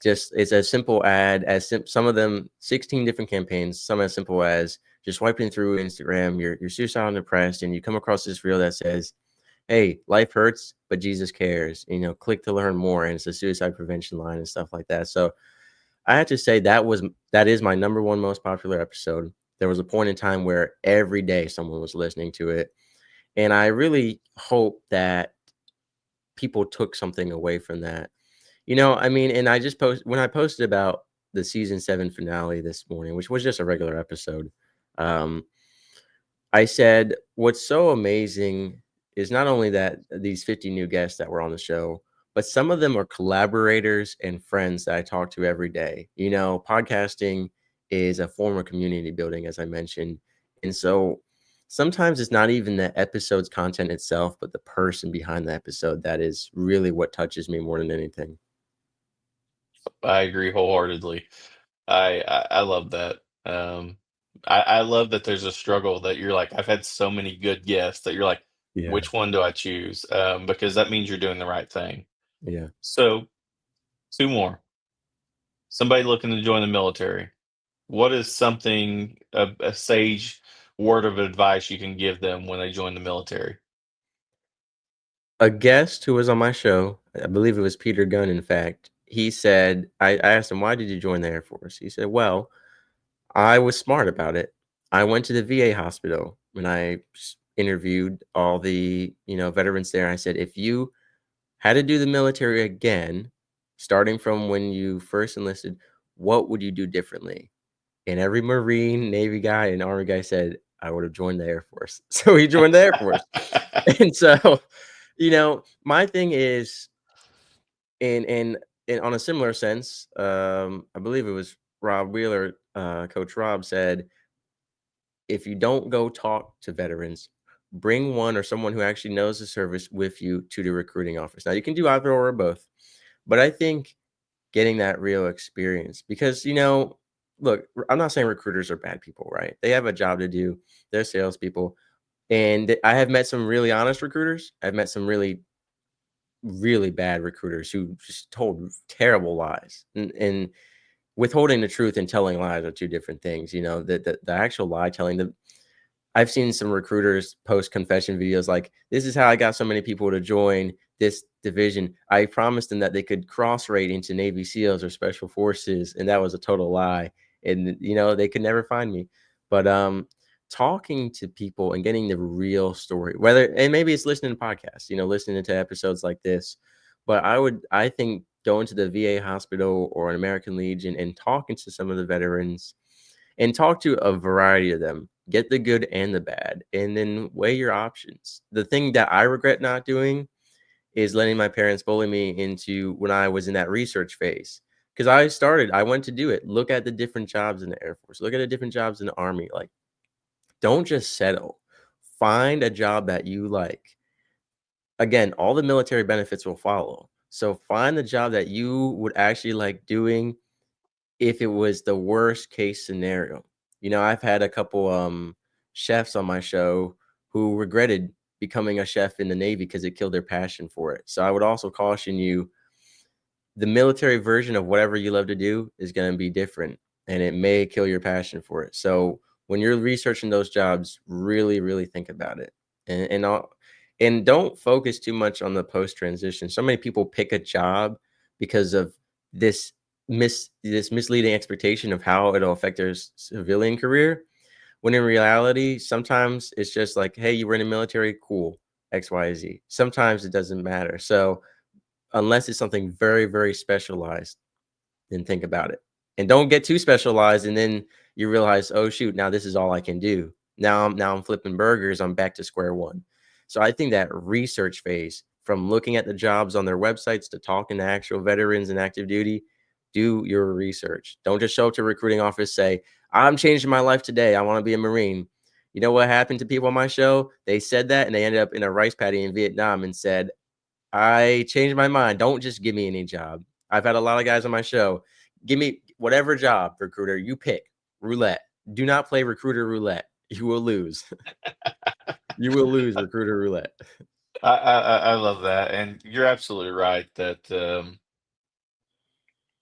Just it's a simple ad as some of them 16 different campaigns, some as simple as just swiping through Instagram, you're suicidal and depressed, and you come across this reel that says, "Hey, life hurts, but Jesus cares." Click to learn more, and it's a suicide prevention line and stuff like that. So I have to say that is my number one most popular episode. There was a point in time where every day someone was listening to it, and I really hope that people took something away from that. I mean, and I just when I posted about the season 7 finale this morning, which was just a regular episode. Um, I said, what's so amazing is not only that these 50 new guests that were on the show, but some of them are collaborators and friends that I talk to every day. Podcasting is a form of community building, as I mentioned. And so sometimes it's not even the episode's content itself, but the person behind the episode that is really what touches me more than anything. I agree wholeheartedly. I love that. I love that there's a struggle that you're like, I've had so many good guests that you're like, Yeah. which one do I choose? Because that means you're doing the right thing. Yeah. So, two more. Somebody looking to join the military. What is something, a sage word of advice you can give them when they join the military? A guest who was on my show, I believe it was Peter Gunn, in fact, he said, I asked him, "Why did you join the Air Force?" He said, "Well, I was smart about it. I went to the VA hospital and I interviewed all the, veterans there. I said, if you had to do the military again, starting from when you first enlisted, what would you do differently?" And every Marine, Navy guy, and Army guy said, "I would have joined the Air Force." So he joined the Air Force. And so, my thing is, in on a similar sense, I believe it was Rob Wheeler, Coach Rob said, if you don't go talk to veterans, bring one or someone who actually knows the service with you to the recruiting office. Now you can do either or both, but I think getting that real experience because look, I'm not saying recruiters are bad people, right? They have a job to do. They're salespeople, and I have met some really honest recruiters. I've met some really, really bad recruiters who just told terrible lies, and withholding the truth and telling lies are two different things. The actual lie telling, I've seen some recruiters post confession videos like, "This is how I got so many people to join this division. I promised them that they could cross rate into Navy SEALs or Special Forces, and that was a total lie. And they could never find me." But talking to people and getting the real story, whether and maybe it's listening to podcasts, listening to episodes like this. But I think going to the VA hospital or an American Legion and talking to some of the veterans and talk to a variety of them, get the good and the bad, and then weigh your options. The thing that I regret not doing is letting my parents bully me into when I was in that research phase. Because I went to do it. Look at the different jobs in the Air Force, look at the different jobs in the Army. Like, don't just settle. Find a job that you like. Again, all the military benefits will follow. So find the job that you would actually like doing if it was the worst case scenario. I've had a couple chefs on my show who regretted becoming a chef in the Navy because it killed their passion for it. So I would also caution you, the military version of whatever you love to do is going to be different, and it may kill your passion for it. So when you're researching those jobs, really, really think about it, and don't focus too much on the post transition. So many people pick a job because of this this misleading expectation of how it'll affect their civilian career. When in reality, sometimes it's just like, hey, you were in the military, cool, X, Y, Z. Sometimes it doesn't matter. So unless it's something very, very specialized, then think about it. And don't get too specialized and then you realize, "Oh shoot, now this is all I can do. Now I'm flipping burgers, I'm back to square one." So I think that research phase, from looking at the jobs on their websites to talking to actual veterans and active duty, do your research. Don't just show up to a recruiting office, say, "I'm changing my life today. I want to be a Marine." You know what happened to people on my show? They said that and they ended up in a rice paddy in Vietnam and said, I changed my mind. Don't just give me any job. I've had a lot of guys on my show. Give me whatever job, recruiter, you pick. Roulette. Do not play recruiter roulette. You will lose. You will lose recruiter roulette. I love that, and you're absolutely right that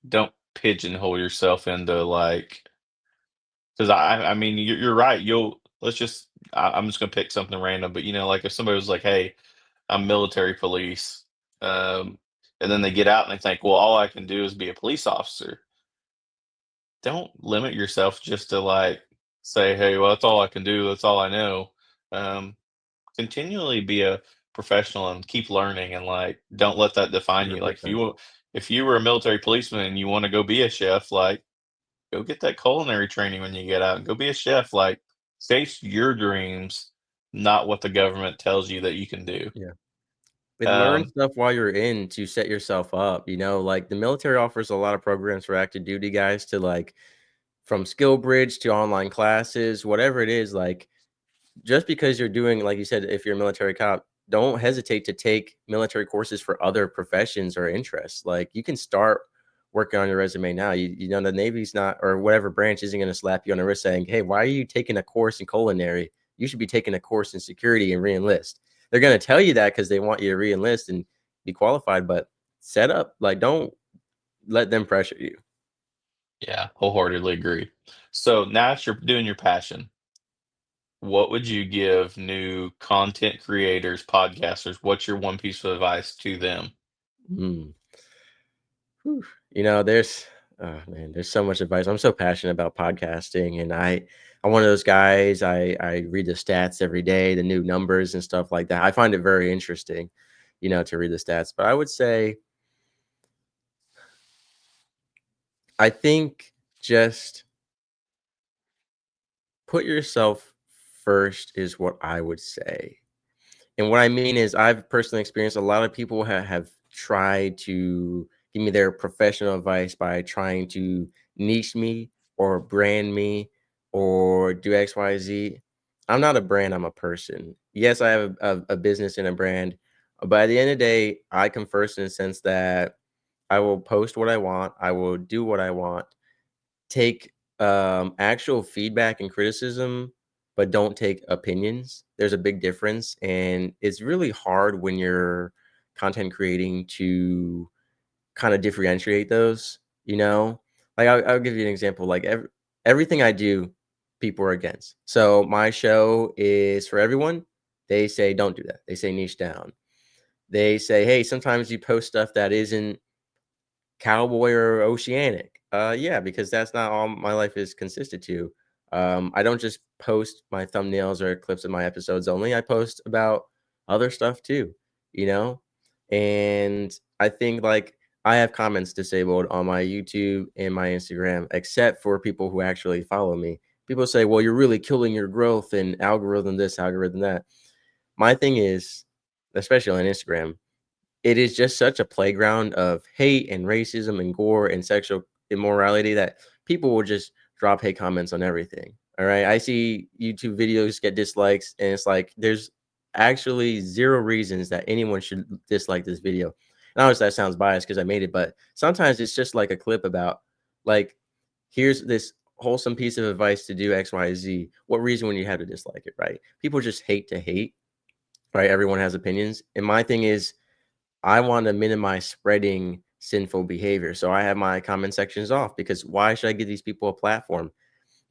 don't pigeonhole yourself into like because I mean you're right. You'll let's just I'm just gonna pick something random, but like if somebody was like, "Hey, I'm military police," um, and then they get out and they think, "Well, all I can do is be a police officer." Don't limit yourself just to like say, "Hey, well, that's all I can do. That's all I know." Um, Continually be a professional and keep learning, and like don't let that define you. Like 100%. if you were a military policeman and you want to go be a chef, like go get that culinary training when you get out and go be a chef. Like chase your dreams, not what the government tells you that you can do. Yeah. And learn Um, stuff while you're in to set yourself up. Like the military offers a lot of programs for active duty guys to like from skill bridge to online classes, whatever it is, like just because you're doing, like you said, if you're a military cop, don't hesitate to take military courses for other professions or interests. Like you can start working on your resume now. The Navy's not, or whatever branch isn't going to slap you on the wrist saying, "Hey, why are you taking a course in culinary? You should be taking a course in security and reenlist." They're going to tell you that because they want you to reenlist and be qualified, but set up, like, don't let them pressure you. yeah, wholeheartedly agree. So now that you're doing your passion, what would you give new content creators, podcasters? What's your one piece of advice to them? Mm. Whew. There's oh man, there's so much advice. I'm so passionate about podcasting, and I'm one of those guys. I read the stats every day, the new numbers and stuff like that. I find it very interesting, to read the stats. But I would say I think just put yourself first is what I would say. And what I mean is, I've personally experienced a lot of people have tried to give me their professional advice by trying to niche me or brand me or do X, Y, Z. I'm not a brand, I'm a person. Yes, I have a business and a brand, but at the end of the day, I come first in the sense that I will post what I want, I will do what I want, take actual feedback and criticism, but don't take opinions. There's a big difference, and it's really hard when you're content creating to kind of differentiate those. Like I'll give you an example. Like everything I do, people are against. So my show is for everyone. They say don't do that. They say niche down. They say, hey, sometimes you post stuff that isn't cowboy or oceanic. Yeah, because that's not all my life is consisted to. I don't just post my thumbnails or clips of my episodes only. I post about other stuff too, you know? And I think like I have comments disabled on my YouTube and my Instagram, except for people who actually follow me. People say, well, you're really killing your growth and algorithm this, algorithm that. My thing is, especially on Instagram, it is just such a playground of hate and racism and gore and sexual immorality that people will just drop hate comments on everything. All right. I see YouTube videos get dislikes, and it's like there's actually zero reasons that anyone should dislike this video. And obviously that sounds biased because I made it, but sometimes it's just like a clip about like, here's this wholesome piece of advice to do XYZ. What reason would you have to dislike it, right? People just hate to hate, right? Everyone has opinions. And my thing is I want to minimize spreading sinful behavior. So I have my comment sections off because why should I give these people a platform?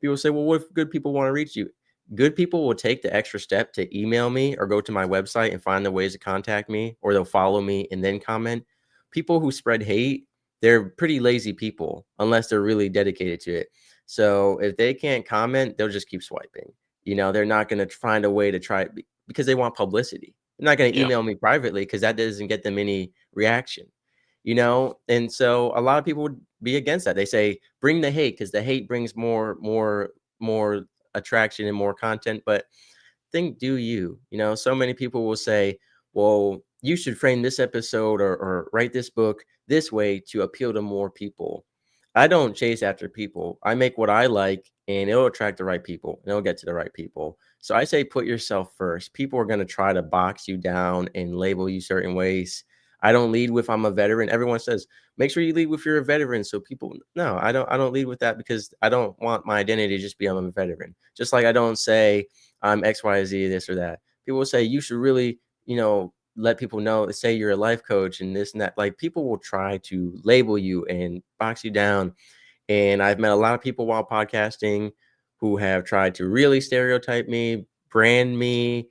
People say, well, what if good people want to reach you? Good people will take the extra step to email me or go to my website and find the ways to contact me, or they'll follow me and then comment. People who spread hate, they're pretty lazy people unless they're really dedicated to it. So if they can't comment, they'll just keep swiping. They're not going to find a way to try it because they want publicity. They're not going to Yeah. email me privately because that doesn't get them any reaction. And so a lot of people would be against that. They say bring the hate because the hate brings more attraction and more content. But think, do you? So many people will say, well, you should frame this episode or write this book this way to appeal to more people. I don't chase after people. I make what I like, and it'll attract the right people, and it'll get to the right people. So I say put yourself first. People are going to try to box you down and label you certain ways. I don't lead with I'm a veteran. Everyone says make sure you lead with you're a veteran. So people, no, I don't lead with that because I don't want my identity to just be I'm a veteran. Just like I don't say I'm XYZ, this or that. People will say you should really, let people know, say you're a life coach and this and that. Like people will try to label you and box you down. And I've met a lot of people while podcasting who have tried to really stereotype me, brand me,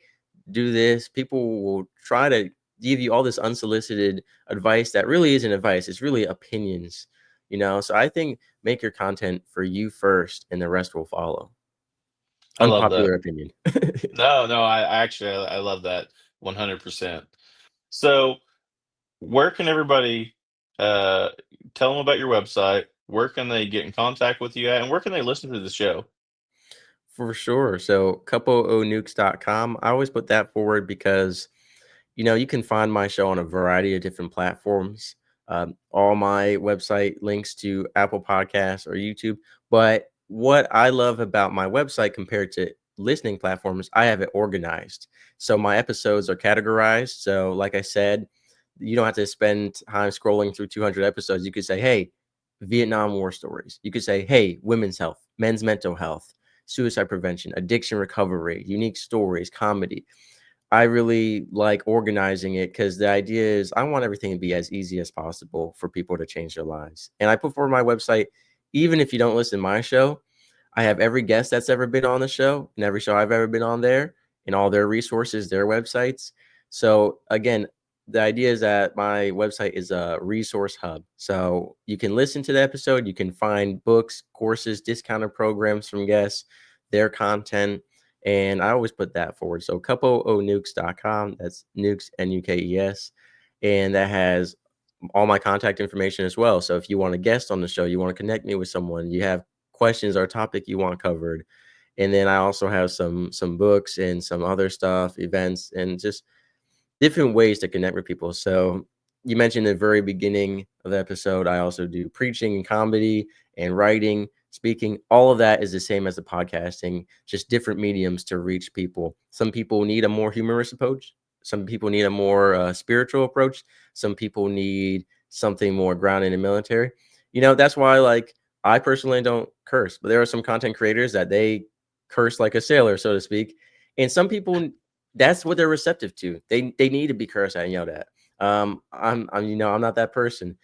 do this. People will try to give you all this unsolicited advice that really isn't advice. It's really opinions. So I think make your content for you first and the rest will follow. I love that. Unpopular opinion. No, no, I actually I love that 100%. So, where can everybody uh tell them about your website? Where can they get in contact with you at, and where can they listen to the show? For sure. So coupleonukes.com. I always put that forward because you can find my show on a variety of different platforms. All my website links to Apple Podcasts or YouTube. But what I love about my website compared to listening platforms, I have it organized. So my episodes are categorized. So, like I said, you don't have to spend time scrolling through 200 episodes. You could say, hey, Vietnam War stories. You could say, hey, women's health, men's mental health, suicide prevention, addiction recovery, unique stories, comedy. I really like organizing it because the idea is I want everything to be as easy as possible for people to change their lives. And I put forward my website, even if you don't listen to my show, I have every guest that's ever been on the show and every show I've ever been on there and all their resources, their websites. So again, the idea is that my website is a resource hub. So you can listen to the episode, you can find books, courses, discounted programs from guests, their content. And I always put that forward. So coupleonukes.com, that's nukes, Nukes. And that has all my contact information as well. So if you want a guest on the show, you want to connect me with someone, you have questions or topic you want covered. And then I also have some books and some other stuff, events, and just different ways to connect with people. So you mentioned in the very beginning of the episode, I also do preaching and comedy and writing, speaking. All of that is the same as the podcasting, just different mediums to reach people. Some people need a more humorous approach. Some people need a more spiritual approach. Some people need something more grounded in the military. That's why like I personally don't curse, but there are some content creators that they curse like a sailor, so to speak. And some people that's what they're receptive to. They need to be cursed at and yelled at. I'm not that person.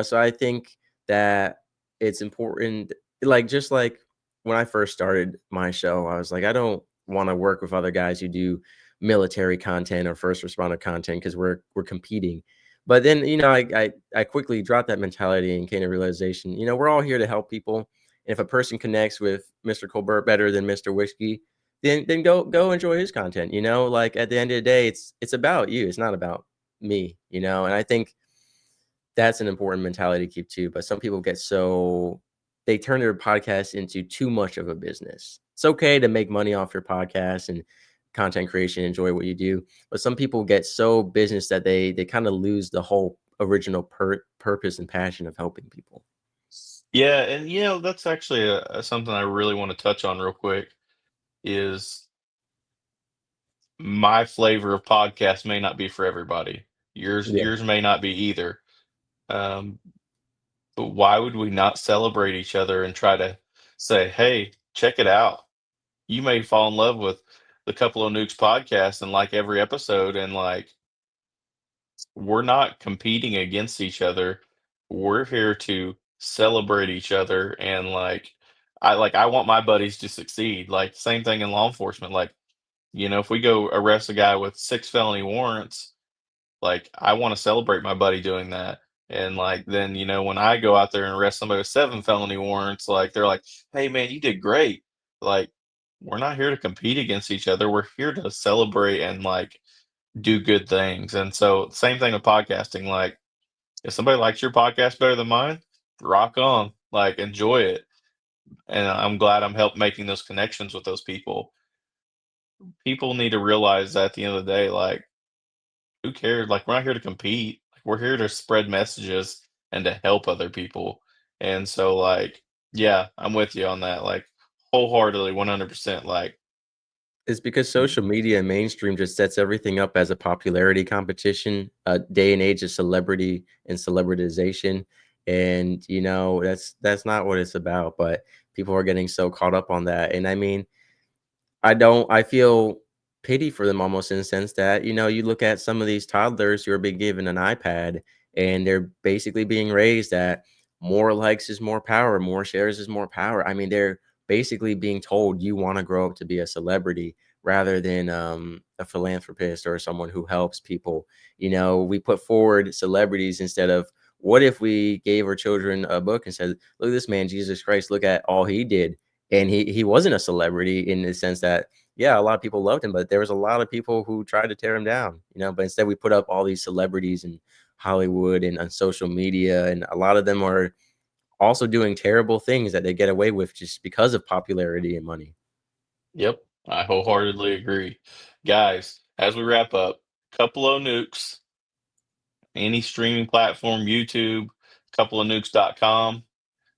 So I think that it's important. Like just like when I first started my show, I was like, I don't want to work with other guys who do military content or first responder content because we're competing. But then I quickly dropped that mentality and came to realization. We're all here to help people, if a person connects with Mr. Colbert better than Mr. Whiskey, then go enjoy his content. Like at the end of the day, it's about you. It's not about me. And I think that's an important mentality to keep too. But some people get they turn their podcast into too much of a business. It's okay to make money off your podcast and content creation, enjoy what you do. But some people get so business that they kind of lose the whole original purpose and passion of helping people. Yeah, and that's actually something I really want to touch on real quick is my flavor of podcast may not be for everybody. Yeah. Yours may not be either. Um, but why would we not celebrate each other and try to say, "Hey, check it out. You may fall in love with the Couple O Nukes podcast and like every episode, and like we're not competing against each other. We're here to celebrate each other and I want my buddies to succeed. Like same thing in law enforcement. Like, if we go arrest a guy with 6 felony warrants, like I want to celebrate my buddy doing that. And like then, when I go out there and arrest somebody with 7 felony warrants, like they're like, "Hey man, you did great." Like we're not here to compete against each other. We're here to celebrate and like do good things. And so same thing with podcasting. Like if somebody likes your podcast better than mine, rock on. Like enjoy it. And I'm glad I'm helped making those connections with those people. People need to realize that at the end of the day, like who cares? Like we're not here to compete. Like we're here to spread messages and to help other people. And so like, yeah, I'm with you on that. Like wholeheartedly, 100%. Like, It's because social media and mainstream just sets everything up as a popularity competition, a day and age of celebrity and celebritization. And that's not what it's about. But people are getting so caught up on that. And I mean, I feel pity for them almost in the sense that, you look at some of these toddlers who are being given an iPad and they're basically being raised that more likes is more power, more shares is more power. I mean, they're basically being told you want to grow up to be a celebrity rather than a philanthropist or someone who helps people. We put forward celebrities instead of what if we gave our children a book and said, look at this man, Jesus Christ, look at all he did, and he wasn't a celebrity in the sense that, yeah, a lot of people loved him, but there was a lot of people who tried to tear him down, but instead we put up all these celebrities in Hollywood and on social media, and a lot of them are also doing terrible things that they get away with just because of popularity and money. yep, I wholeheartedly agree. Guys, as we wrap up, Couple O Nukes, any streaming platform, YouTube, coupleonukes.com.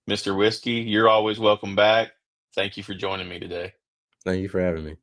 Mr. Whiskey, you're always welcome back. Thank you for joining me today. Thank you for having me.